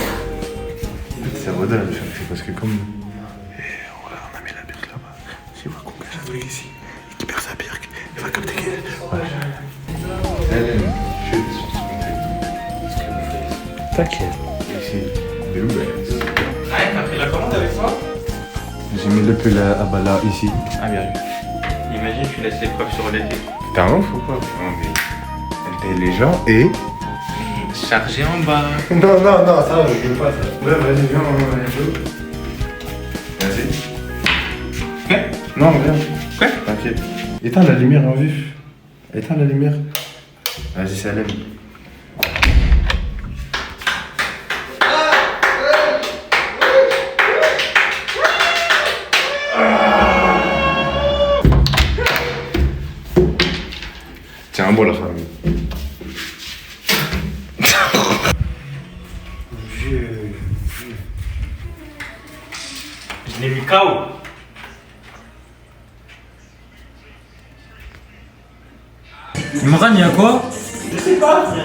Speaker 10: C'est redame, c'est parce que comme. On a mis la birque là-bas. Si vous qu'on cache un truc ici, et qu'il perd sa birque, il va capter qu'elle. Ouais. Chute sur ce qu'on fait.
Speaker 5: T'inquiète.
Speaker 10: Ici, de ouf.
Speaker 6: Ah, t'as pris la commande avec toi?
Speaker 10: J'ai mis le pull à Bala ici.
Speaker 6: Ah, bien vu. Imagine, tu laisses les preuves sur l'été.
Speaker 10: T'es un ouf ou pas? Non, mais. Elle paye les gens et.
Speaker 6: Chargé en bas.
Speaker 10: Non, ça, je veux pas ça. Ouais, vas-y, viens, on va aller. Vas-y. Quoi? Non, viens. Quoi? T'inquiète. Éteins la lumière en vif. Éteins la lumière. Vas-y, Salem. Tiens, un bois la famille.
Speaker 6: Je l'ai mis KO.
Speaker 15: Imran, il y a quoi?
Speaker 1: Je sais pas.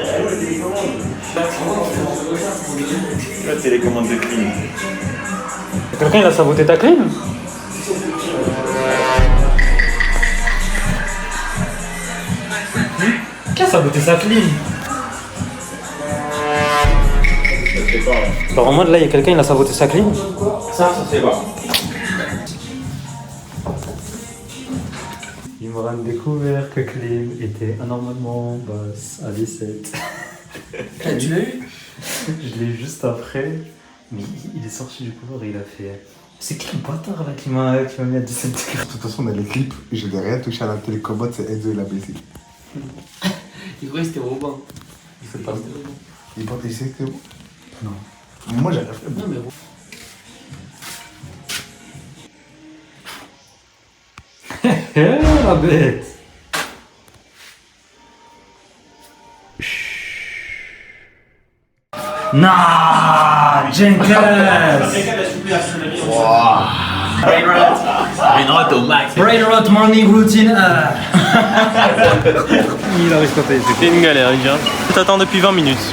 Speaker 1: Là, c'est les commandes de clim.
Speaker 15: Quelqu'un il a saboté ta clim? Qui a saboté sa clim?
Speaker 1: Je sais pas.
Speaker 15: Alors en mode là, il y a quelqu'un il a saboté sa clim?
Speaker 6: Ça c'est pas.
Speaker 15: Imran découvert que clim était anormalement basse à 17.
Speaker 7: Ah, tu l'as eu?
Speaker 15: Je l'ai eu juste après, mais il est sorti du couloir et il a fait. C'est qui le bâtard là qui m'a mis à 17 degrés?
Speaker 10: De toute façon, on a les clips, je n'ai rien touché à la télécommande, c'est Enzo et la baissé.
Speaker 7: Il croyait que c'était Robin.
Speaker 10: Il fait pas. Il pense que c'est bon?
Speaker 15: Non.
Speaker 10: Moi, j'ai rien fait.
Speaker 7: Non, mais bon.
Speaker 15: La bête. Nah, Jenkins.
Speaker 2: Brain rot au max.
Speaker 15: Brain rot morning routine.
Speaker 8: Il arrive quand c'était une galère, il vient. T'attends depuis 20 minutes.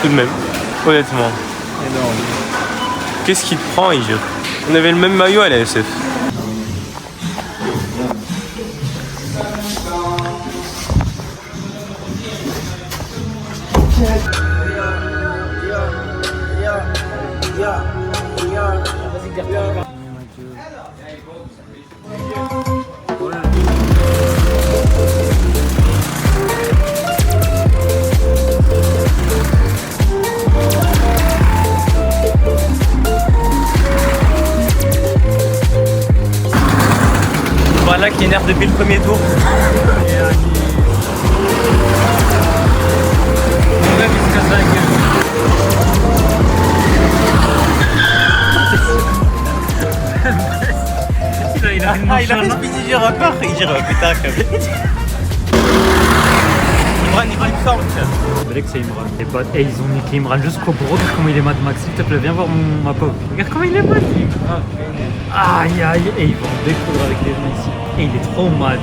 Speaker 8: Tout de même, honnêtement. Énorme. Qu'est-ce qu'il te prend, Ige? On avait le même maillot à la SF.
Speaker 2: Voilà qui énerve depuis le premier tour.
Speaker 8: Il a fait speedy gire encore. Il gire putain comme. Imran il me semble.
Speaker 15: C'est vrai que c'est Imran. Les potes, ils ont niqué Imran jusqu'au bout. Regarde comment il est Mad Max. S'il te plaît, viens voir ma pauvre. Regarde comment il est mad. Aïe aïe. Et ils vont découdre avec les gens ici. Et il est trop mad.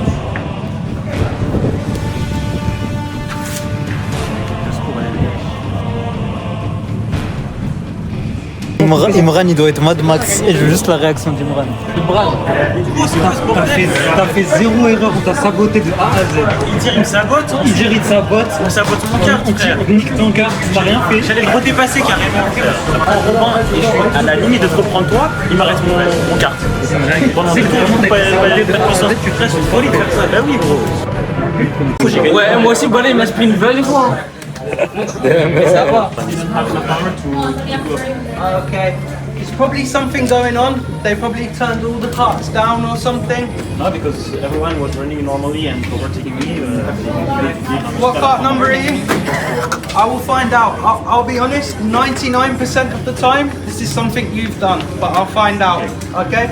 Speaker 15: Imran il doit être Mad Max et je veux juste la réaction d'Imran. Imran, t'as fait zéro erreur, on t'a saboté de A à Z.
Speaker 2: Il tire, il me sabote.
Speaker 15: Il tire, il te sabote.
Speaker 2: On sabote mon carte.
Speaker 15: On tire, nique ton carte, t'as rien fait.
Speaker 2: J'allais le redépasser carrément. Je prends Robin et je suis à la limite de te reprendre toi. Il m'arrête mon carte. Pendant deux tours, tu presses une folie de faire ça. Bah oui, gros.
Speaker 9: Ouais, moi aussi, Balai, il m'a pris une belle fois. Mais ça va.
Speaker 11: Okay. It's probably something going on. They probably turned all the carts down or something.
Speaker 2: No, because everyone was running normally and overtaking me.
Speaker 11: What cart number are you? I will find out. I'll be honest, 99% of the time, this is something you've done, but I'll find out. Okay?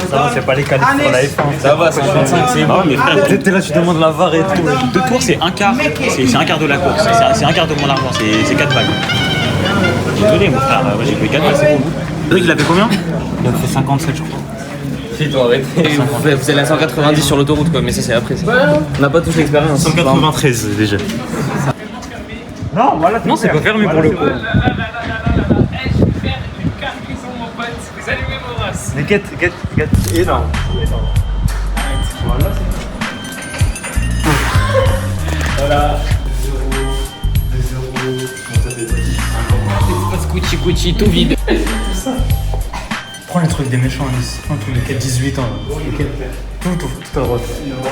Speaker 15: Ça va, c'est pas les qualifs pour la F1.
Speaker 2: Ça va, 55, c'est bon. Mais frère,
Speaker 15: t'es là, tu demandes la VAR et tout.
Speaker 2: Deux tours, c'est un quart. C'est un quart de la course. C'est un quart de mon argent. C'est 4 balles. Désolé, mon frère. Moi, j'ai fait 4 balles, c'est pour vous. Cédric, il a fait combien?
Speaker 15: Il a fait 57, je crois.
Speaker 6: Si, toi, arrêtez. Vous allez à 190 sur l'autoroute, quoi. Mais ça, c'est après. On n'a pas tous l'expérience.
Speaker 5: 193 déjà.
Speaker 15: Non, voilà. Non, c'est pas fermé pour le coup. Mais get énorme.
Speaker 2: Voilà.
Speaker 9: Gucci Gucci, tout vide.
Speaker 15: Prends les trucs des méchants, Alice. Prends tous les 18 ans. Tout à droite.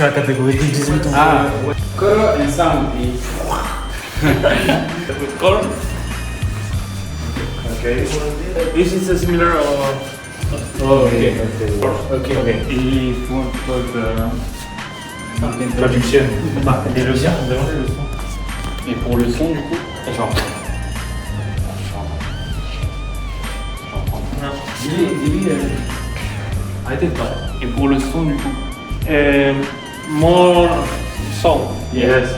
Speaker 15: La catégorie des 18 ans.
Speaker 9: Ah, color and sound.
Speaker 2: Color? Okay. This is a similar.
Speaker 9: Oh, okay.
Speaker 2: Et pour un code.
Speaker 15: Traduction.
Speaker 2: Les leçons, vous avez les leçons. Et pour le son, du coup, genre. Dis-lui, arrêtez de parler. Et pour le son, du coup. More son. Yes.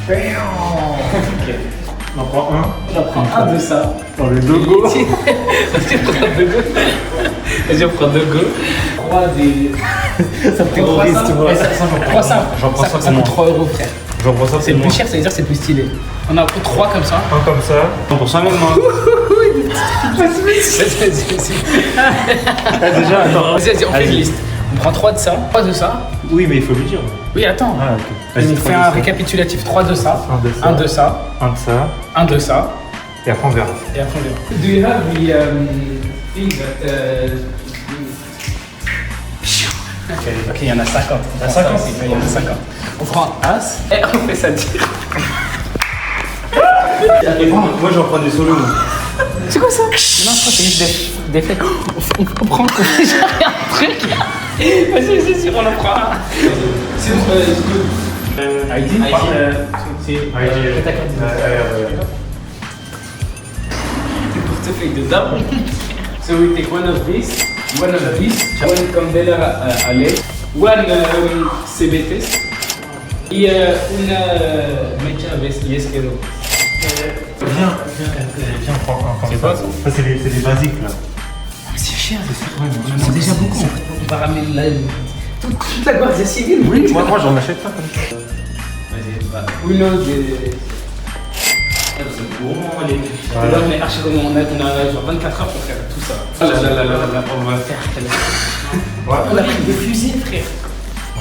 Speaker 15: Ok. On en prend un.
Speaker 9: J'en prends un de ça.
Speaker 15: Dans les deux go.
Speaker 9: Vas-y, on prend deux go. Vas-y, on prend deux go. 3 des.
Speaker 15: Ça me terrorise, tu vois.
Speaker 9: J'en prends ça.
Speaker 15: J'en prends ça
Speaker 9: Ça coûte 3 € frère.
Speaker 15: J'en prends ça.
Speaker 9: C'est le plus cher, ça veut dire que c'est le plus stylé. On a 3 comme ça.
Speaker 15: Un comme ça.
Speaker 5: Non, pour ça même moi.
Speaker 9: Vas-y.
Speaker 15: Déjà, attends.
Speaker 9: Vas-y, on fait une liste. On prend 3 de ça, 3 de ça.
Speaker 15: Oui, mais il faut lui dire.
Speaker 9: Oui, attends.
Speaker 15: Ah, ok.
Speaker 9: On fait un récapitulatif 3 de ça, 1 de ça,
Speaker 15: 1 de ça,
Speaker 9: 1 de ça.
Speaker 15: et après on verra.
Speaker 9: Et après on verra. Do you have the thing that Ok, il y en a 50. Il y en a 50. Il y en a 50. On prend As et on fait ça dire.
Speaker 15: Et moi j'en prends des solos.
Speaker 9: C'est quoi ça? Non, je crois que c'est juste des faits. On prend comme j'ai rien de truc. Vas-y, c'est sûr, on en prend un. C'est ID. Ta carte d'identité. Le portefeuille de dame. So we take one of these, one Candela Ale, one CBT et une Mecha Yesquero.
Speaker 8: Viens, prends. C'est quoi ça? C'est des basiques là.
Speaker 9: C'est cher, c'est déjà beaucoup. On va ramener toute la Guardia Civile.
Speaker 8: Oui, moi j'en achète pas comme ça.
Speaker 9: Vas-y, bah. Uno de. Là, on est archi on a genre 24 heures pour faire tout ça. On va faire on a pris des fusées, frère.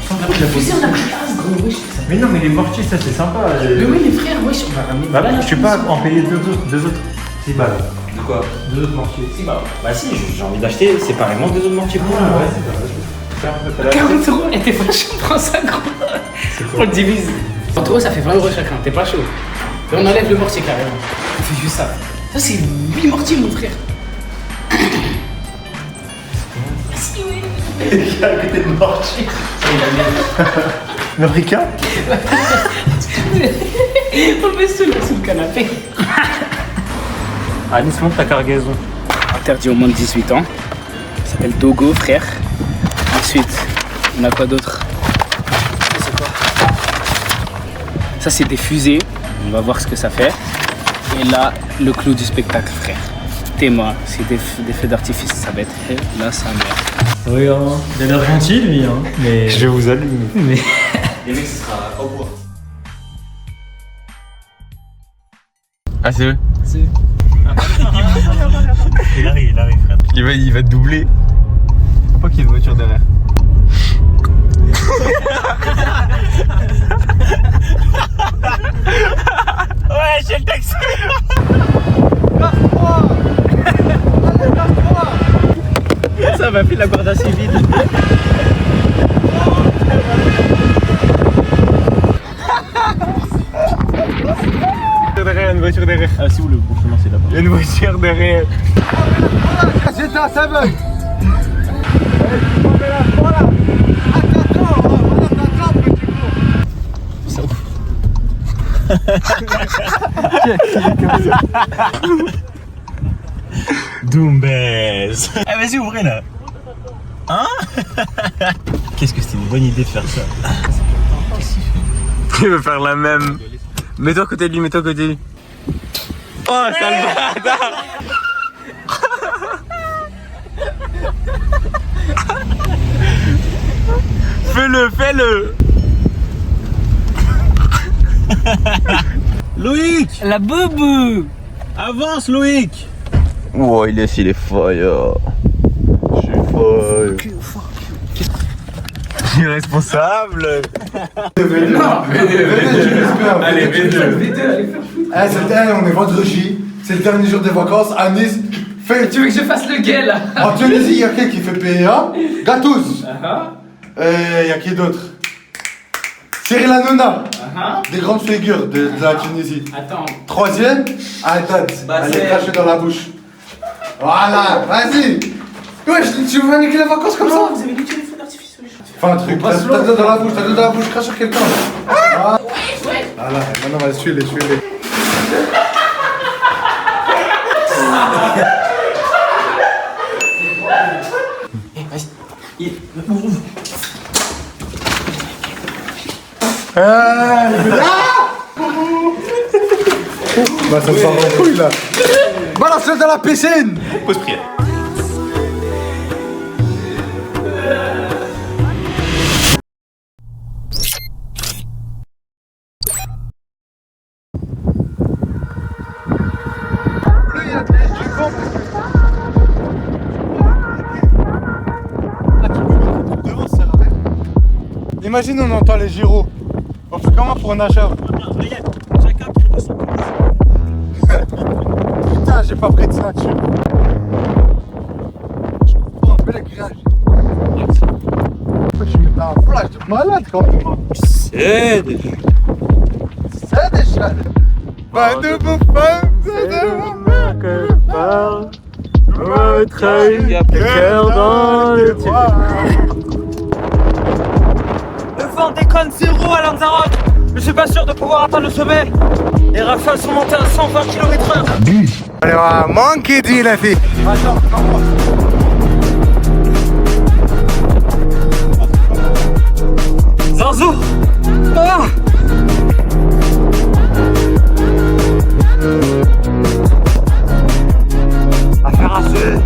Speaker 9: On a pris des fusées, on a pris 15 gros, wesh.
Speaker 8: Mais non, mais les mortiers, ça c'est sympa.
Speaker 9: Mais oui, les frères, wesh, on va ramener.
Speaker 8: Bah, je sais pas en payer deux autres. 6 balles.
Speaker 2: De quoi?
Speaker 8: 2 autres mortiers.
Speaker 2: 6 balles. Bah si, j'ai envie d'acheter séparément 2 autres mortiers pour moi.
Speaker 8: Ouais,
Speaker 9: 40 euros, et t'es pas chaud, prends ça, gros. On le divise. En tout cas, ça fait 20 euros chacun, t'es pas chaud. Et on enlève le mortier carrément. On fait juste ça. Ça, c'est 8 mortiers, mon frère.
Speaker 2: Il est à côté de mortier.
Speaker 8: Le ricain.
Speaker 9: On le met sous le canapé.
Speaker 8: Alice, monte ta cargaison.
Speaker 9: Interdit au moins de 18 ans. Ça s'appelle Dogo, frère. Ensuite, on a quoi d'autre? C'est quoi? Ça, c'est des fusées. On va voir ce que ça fait. Et là, le clou du spectacle, frère. Témoin, c'est des feux d'artifice, ça va être là, ça merde.
Speaker 15: Oui, hein. Il a l'air gentil, lui, hein. Mais...
Speaker 8: Je vous allume.
Speaker 15: Mais...
Speaker 2: Les mecs, ce sera au bois.
Speaker 12: Ah, c'est eux?
Speaker 15: C'est...
Speaker 8: Il arrive, frère.
Speaker 12: Il va te doubler. Faut pas qu'il y ait une voiture derrière.
Speaker 2: Ouais, j'ai le taxi. Ça m'a fait la Guardia Civile.
Speaker 12: Derrière, une voiture derrière.
Speaker 2: Ah, c'est où le bon chemin? C'est là-bas.
Speaker 12: Il y a une voiture derrière.
Speaker 10: C'est un 7.
Speaker 2: Doombez. Ah, vas-y, ouvrez là. Hein? Qu'est-ce que c'était une bonne idée de faire ça?
Speaker 12: Il veut faire la même. Mets-toi à côté de lui, mets-toi à côté de lui. Oh, sale bâtard. Fais-le.
Speaker 2: Loïc!
Speaker 9: La boubou!
Speaker 2: Avance, Loïc!
Speaker 12: Oh, il est fire. Je suis fire. Irresponsable.
Speaker 10: Allez, on est vendredi, c'est le dernier jour des vacances à Nice.
Speaker 9: Tu veux que je fasse le gay là?
Speaker 10: En Tunisie, il y a qui fait PA? Gatous. Il y a qui d'autre? Cyril Hanouna. Des grandes figures de la Tunisie.
Speaker 9: Attends.
Speaker 10: Troisième, Haddad. Elle est crachée dans la bouche. Voilà, vas-y. Ouais, tu veux niquer les vacances comme ça?
Speaker 9: Vous avez niqué les feux d'artifice.
Speaker 10: Fais un truc, t'as deux dans la bouche, crache sur quelqu'un. Ah. Voilà, maintenant vas-y, suis-les. Bah ça me part en couille là. Balance-le dans la piscine.
Speaker 2: Pause prière.
Speaker 10: Imagine on entend les gyros. On fait comment pour un achat? Putain, j'ai pas pris de ceinture. Je comprends, mais les grillage. Je mets un flash de malade quand même.
Speaker 2: C'est des
Speaker 10: chats. Pas de bouffon, c'est de mon mère que je parle. Votre œil, cœur dans le tien.
Speaker 2: Le vent déconne 0 à Lanzarote. Je suis pas sûr de pouvoir atteindre le sommet. Les rafales sont montées à 120 km/h.
Speaker 10: ايوا مونكي ديلتي
Speaker 2: Zarzou. Ah. Affaire à suivre.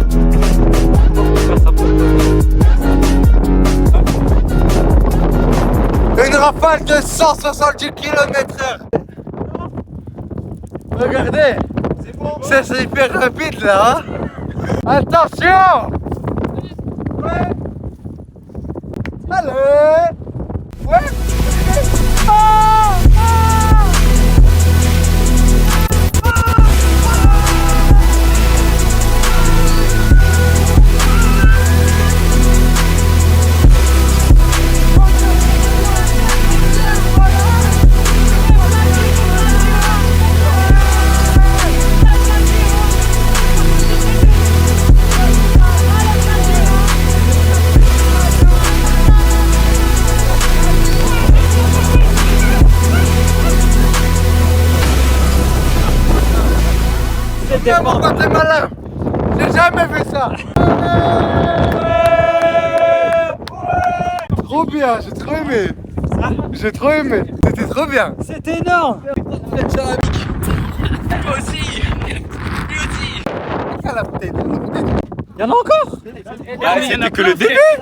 Speaker 10: Une rafale de 170 km/h. Regardez, c'est hyper rapide là. Hein. Attention. Ouais. Allez. Ouais. Pourquoi t'es malin? J'ai jamais vu ça. Trop bien, j'ai trop aimé. J'ai trop aimé. C'était trop bien.
Speaker 2: C'était énorme.
Speaker 10: Toi aussi. Lui aussi.
Speaker 2: Il y en a encore.
Speaker 10: C'était que le début.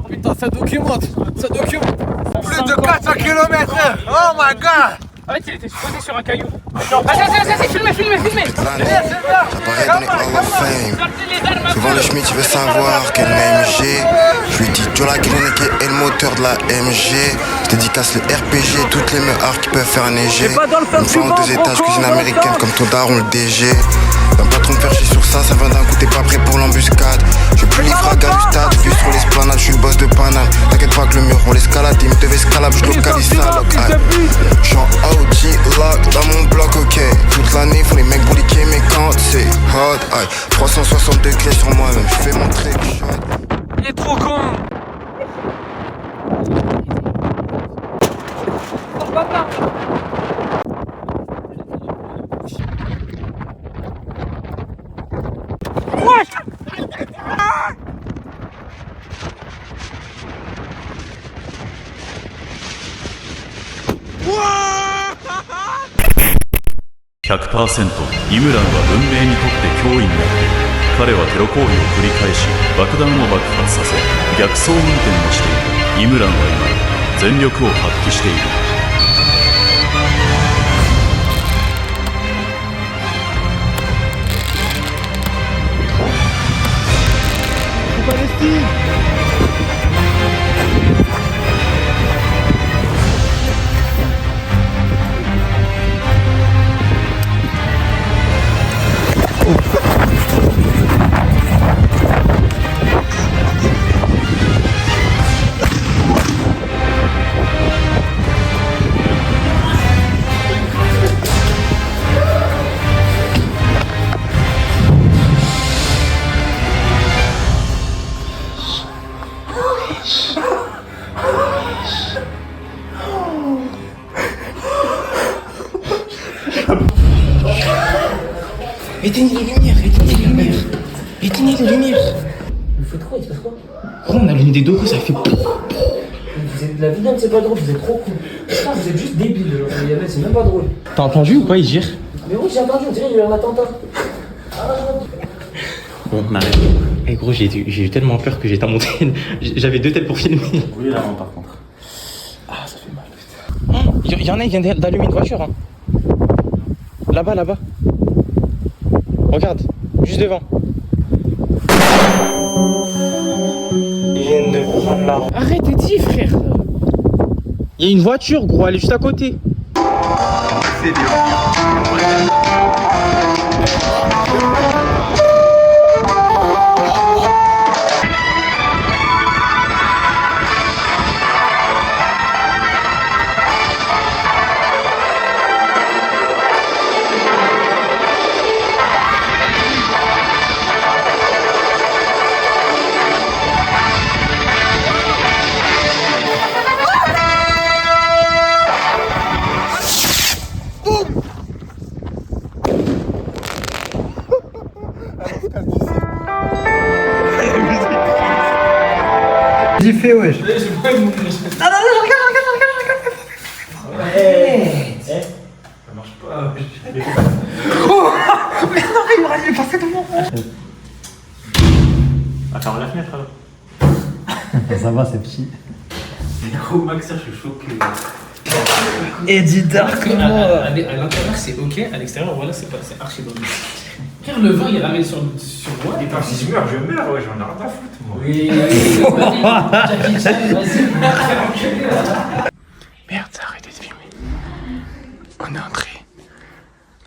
Speaker 10: Putain, ça documente. Ça documente. Plus de 400 km/h. Oh my god.
Speaker 9: En fait, il était posé sur un caillou. Vas-y, filmez.
Speaker 22: J'apparais dans les Hall of Fame. Souvent le Schmitt il veut savoir quel name j'ai. Je lui dis Joe la Greneke et le moteur de la MG. Je dédicace le RPG, toutes les meurs qui peuvent faire neiger. Une fois en 2 étages, cuisine américaine comme ton daron le DG. T'as pas trop me faire chier sur ça, ça vient d'un coup, t'es pas prêt pour l'embuscade. Je plus livre à Galustad, vue sur l'esplanade, je suis le boss de Paname. T'inquiète pas que le mur on l'escalade, il me devait escalade, je localise ça, lock. J'suis en OG lock dans mon bloc, ok. Toute l'année font les mecs broliquer, mais quand c'est hot, aïe. 360 degrés sur moi-même, je fais mon trick shot.
Speaker 9: Il est trop con.100%
Speaker 1: イムランは文明にとって脅威になっている。彼はテロ行為を繰り返し爆弾を爆発させ逆走運転をしている。イムランは今全力を発揮している。
Speaker 7: Éteignez les lumières. Éteignez les lumières. Il faut trop, il se passe quoi? Oh, on a allumé des docos, ça fait. Vous êtes de la vidange, c'est pas drôle, vous êtes trop con. Putain, vous êtes juste débiles, c'est même pas drôle.
Speaker 12: T'as entendu ou pas, il gire?
Speaker 7: Mais oui, j'ai entendu, on dirait qu'il y a eu un attentat.
Speaker 12: Bon, on arrête. Eh gros, j'ai eu tellement peur que j'ai été monté. J'avais 2 têtes pour filmer.
Speaker 21: Oui, là, non, par contre.
Speaker 12: Ah, ça fait mal, putain. Il y en a, il vient d'allumer une voiture. Hein. Là-bas. Regarde, juste devant. Ils viennent de prendre la...
Speaker 9: Arrête, dis frère.
Speaker 12: Il y a une voiture, gros, elle est juste à côté.
Speaker 10: C'est bien. Vas-y, fais wesh.
Speaker 9: Non, je regarde. Ouais.
Speaker 8: Ça marche pas.
Speaker 9: Oh mais non, il est passé devant.
Speaker 8: Ah, ferme la fenêtre alors.
Speaker 15: Ça va, c'est petit.
Speaker 8: C'est gros, Max, je suis choqué.
Speaker 9: Eddie Darkman.
Speaker 7: À l'intérieur, c'est ok. À l'extérieur, voilà, c'est archi bon. Car le vin, il ramène sur moi.
Speaker 8: Et quand si je meurs, j'en ai rien à foutre, moi.
Speaker 7: Oui, Jackie Chan, vas-y.
Speaker 12: Merde, ça a arrêté de filmer. On est entré.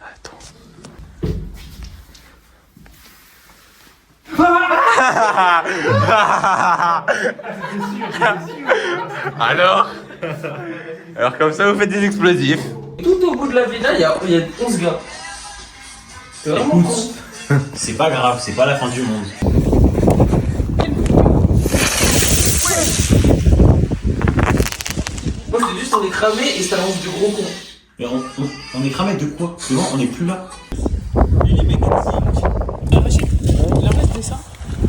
Speaker 12: Attends. Alors comme ça vous faites des explosifs.
Speaker 9: Tout au bout de la villa, il y a 11 gars. C'est vraiment con.
Speaker 1: C'est pas grave, c'est pas la fin du monde.
Speaker 9: Moi, c'est juste, on est cramé et ça lance du gros con.
Speaker 1: Mais on est cramé de quoi? C'est bon, on est plus là.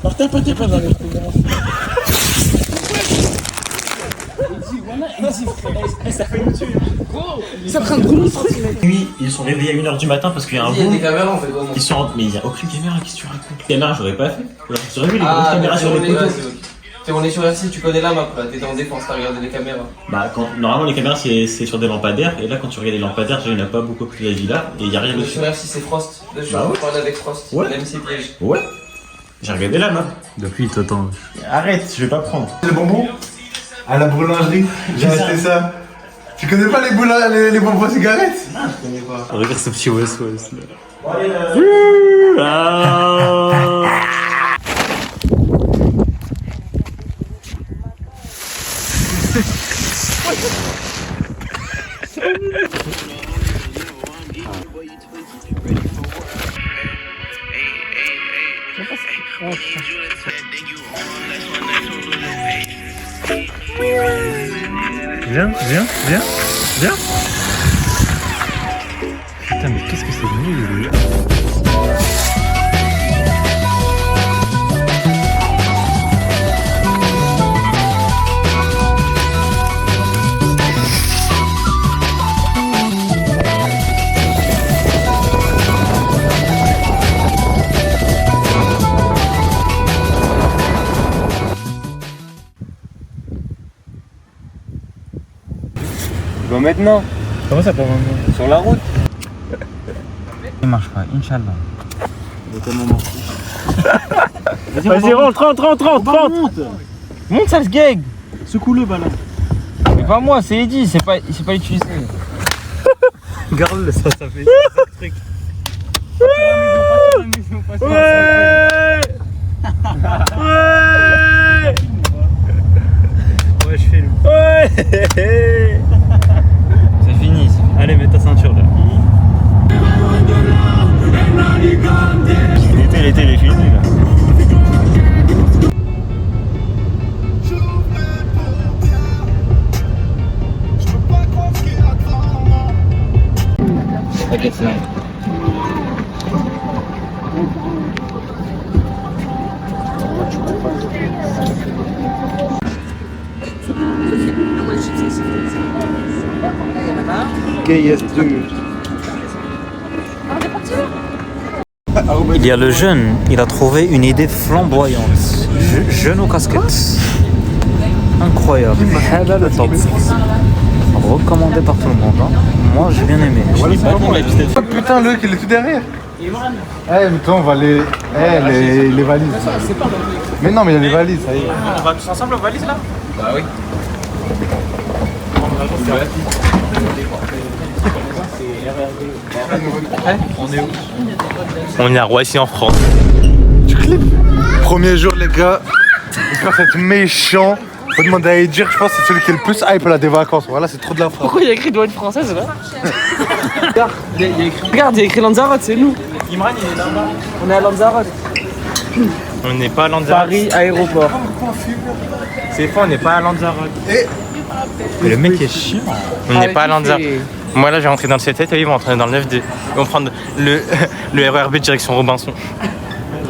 Speaker 9: Partez pas dans les ça fait une tuer. C'est en train de brûler.
Speaker 1: Oui, ils sont réveillés à 1h du matin parce qu'il y a un
Speaker 9: Il y a
Speaker 1: boom.
Speaker 9: des caméras en fait.
Speaker 1: Ils sont... Mais il n'y a aucune caméra, qu'est-ce que tu racontes? Les caméras, j'aurais pas fait. Alors, tu aurais vu les grosses caméras sur les poteaux.
Speaker 9: On est sur RC, tu connais la map là, t'étais en défense, t'as regardé les caméras.
Speaker 1: Bah, normalement, les caméras, c'est sur des lampadaires. Et là, quand tu regardes les lampadaires, il n'y en a pas beaucoup plus la villa. Et il n'y a rien dessus.
Speaker 9: Sur RC, c'est Frost. Là, je
Speaker 1: Bah ouais.
Speaker 9: parle avec Frost.
Speaker 1: Ouais.
Speaker 9: Il a mis ses pièges.
Speaker 1: Ouais. J'ai regardé la map.
Speaker 8: Depuis, t'attends.
Speaker 1: Arrête, je vais pas prendre.
Speaker 4: Les bonbons à la boulangerie, j'ai acheté ça. Tu connais pas les bonbons cigarettes?
Speaker 1: Non, je connais pas.
Speaker 8: Regarde ce petit West West
Speaker 1: là.
Speaker 8: Viens. Putain, mais qu'est-ce que c'est nul.
Speaker 12: Bon maintenant.
Speaker 8: Comment ça pour maintenant?
Speaker 12: Sur la route.
Speaker 6: Il marche pas, Inch'Allah.
Speaker 8: Vas-y, rentre.
Speaker 6: Monte ça, ce gag.
Speaker 8: Secoue-le, balade.
Speaker 6: C'est pas moi, c'est Eddie, c'est pas utilisé.
Speaker 8: Garde-le, ça fait truc. Ouais, je filme.
Speaker 6: C'est fini.
Speaker 8: Allez, mets ta ceinture là. L'été, il est fini là.
Speaker 6: T'inquiète, c'est bon. Il y a le jeune, il a trouvé une idée flamboyante. Jeune aux casquettes. Incroyable. Le top. Recommandé par tout le monde. Hein. Moi j'ai bien aimé.
Speaker 4: Oh putain, Luc, il est tout derrière. Eh, mais toi, on va les valises. Mais non, mais il y a les valises, ça y est.
Speaker 9: On va tous ensemble aux valises là? Bah oui.
Speaker 4: On est où?
Speaker 5: On est à Roissy en France.
Speaker 4: Tu clips? Premier jour, les gars. J'espère que c'est méchant. Faut demander à Edir, je pense que c'est celui qui est le plus hype là des vacances. Voilà, c'est trop de la France.
Speaker 9: Pourquoi il y a écrit douane française là? Regarde, il y a écrit Lanzarote, c'est nous. Imran, il est là-bas. On est à Lanzarote.
Speaker 5: On n'est pas à Lanzarote.
Speaker 9: Paris, aéroport.
Speaker 5: C'est faux, on n'est pas à Lanzarote. Mais le mec est chiant. On n'est pas à Lanzarote. Moi là, j'ai rentré dans le 7-7 et ils vont rentrer dans le 9-2. Ils vont prendre le RERB direction Robinson.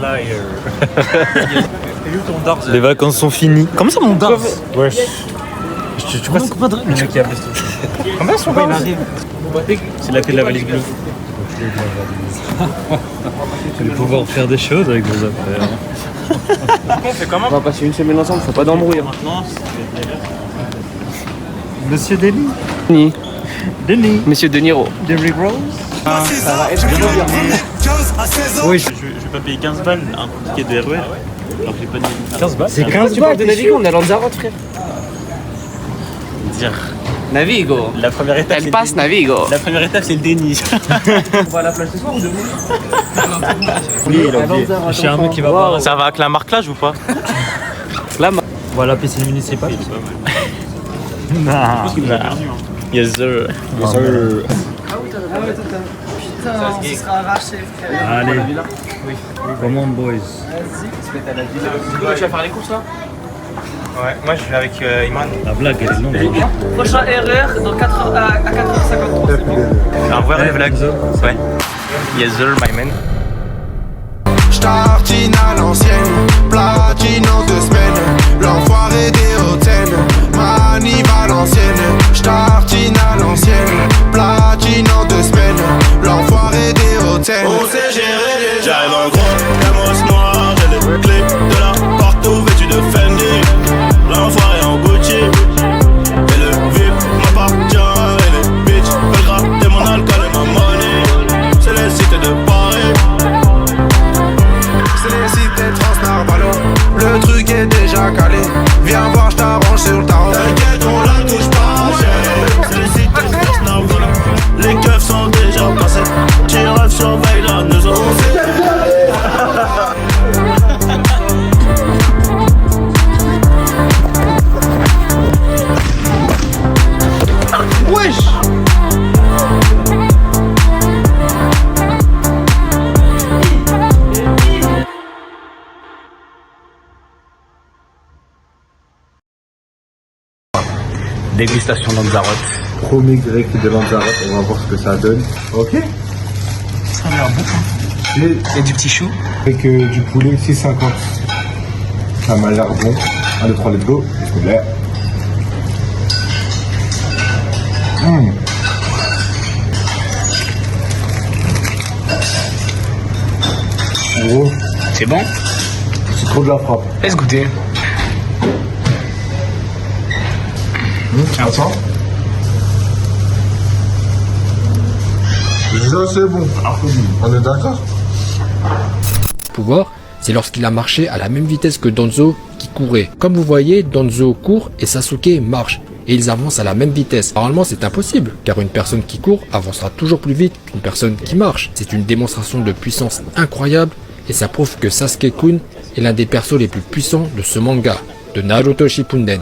Speaker 8: Liar.
Speaker 5: Les vacances sont finies. Comment ça mon dard? Wesh. Tu passes le mec qui a fait
Speaker 2: Comment son il arrive? C'est la clé de la valise bleue.
Speaker 14: Tu vas pouvoir faire des choses avec vos affaires.
Speaker 2: On fait comment?
Speaker 12: On va passer une semaine ensemble, faut pas d'embrouille.
Speaker 2: Maintenant,
Speaker 5: Monsieur Denis.
Speaker 12: Denis. Monsieur De Niro.
Speaker 5: Denis Rose.
Speaker 12: Ça va, est-ce que je veux dire?
Speaker 2: oui, je vais pas payer 15 balles un ticket de RER. Alors j'ai pas dit
Speaker 5: 15 balles.
Speaker 12: C'est 15 balles de Navigo, on est à Lanzarote, frère.
Speaker 2: Dire.
Speaker 12: Navigo.
Speaker 2: La première étape.
Speaker 12: Elle passe Navigo.
Speaker 2: La première étape, c'est le déni.
Speaker 9: On va à la plage ce soir ou demain?
Speaker 5: Oui, il a oublié. J'ai un mec qui va voir.
Speaker 2: Ça va avec la marquelage ou pas?
Speaker 12: Là,
Speaker 5: On va à la piscine municipale.
Speaker 2: Je pense qu'il nous a perdu. Yes sir.
Speaker 5: Yes sir.
Speaker 9: Putain, on se sera arraché, frère.
Speaker 14: Allez.
Speaker 9: Oui.
Speaker 14: Come on, boys.
Speaker 9: Vas-y, se mettre à la ville. Tu vas faire les courses là?
Speaker 2: Ouais, moi je vais avec Imran.
Speaker 14: La blague, elle est longue.
Speaker 9: Prochain RER dans 4h, à 4h53, c'est bon?
Speaker 2: Au revoir les vlogs. Ouais. Yes sir, my man.
Speaker 20: J'tartine à l'ancienne, platine en 2 semaines. L'enfoiré des hôtels, manif à l'ancienne. J'tartine à l'ancienne, platine en 2 semaines. L'enfoiré des hôtels. On sait gérer les.
Speaker 3: J'arrive en gros, Camos noir, j'ai les clés de la partout vêtu de Fendi. L'enfoiré en Gucci, et le VIP m'appartient. Et les bitches veulent gratter mon alcool et ma money. C'est les cités de Paris.
Speaker 20: C'est les cités Transnarbalo. Le truc est déjà calé. Viens voir, j't'arrange sur le tarot.
Speaker 3: T'inquiète, on la touche pas, chérie. C'est les cités Transnarbalo. Les keufs sont déjà passés. Tiref surveille la maison.
Speaker 20: Wesh!
Speaker 21: Dégustation Lanzarote.
Speaker 10: Premier grec de Lanzarote, on va voir ce que ça donne. Ok.
Speaker 9: Ça a l'air bon.
Speaker 10: Et du petit chou. Avec du poulet 6,50. Ça m'a l'air bon. 1, 2, 3, let's go. S'il vous plaît. Gros.
Speaker 12: C'est bon?
Speaker 10: C'est trop de la frappe.
Speaker 12: Laisse goûter.
Speaker 10: Attends. Ça c'est bon. On est d'accord?
Speaker 13: Pouvoir, c'est lorsqu'il a marché à la même vitesse que Danzo qui courait. Comme vous voyez, Danzo court et Sasuke marche. Et ils avancent à la même vitesse. Normalement, c'est impossible, car une personne qui court avancera toujours plus vite qu'une personne qui marche. C'est une démonstration de puissance incroyable, et ça prouve que Sasuke-kun est l'un des persos les plus puissants de ce manga, de Naruto Shippuden.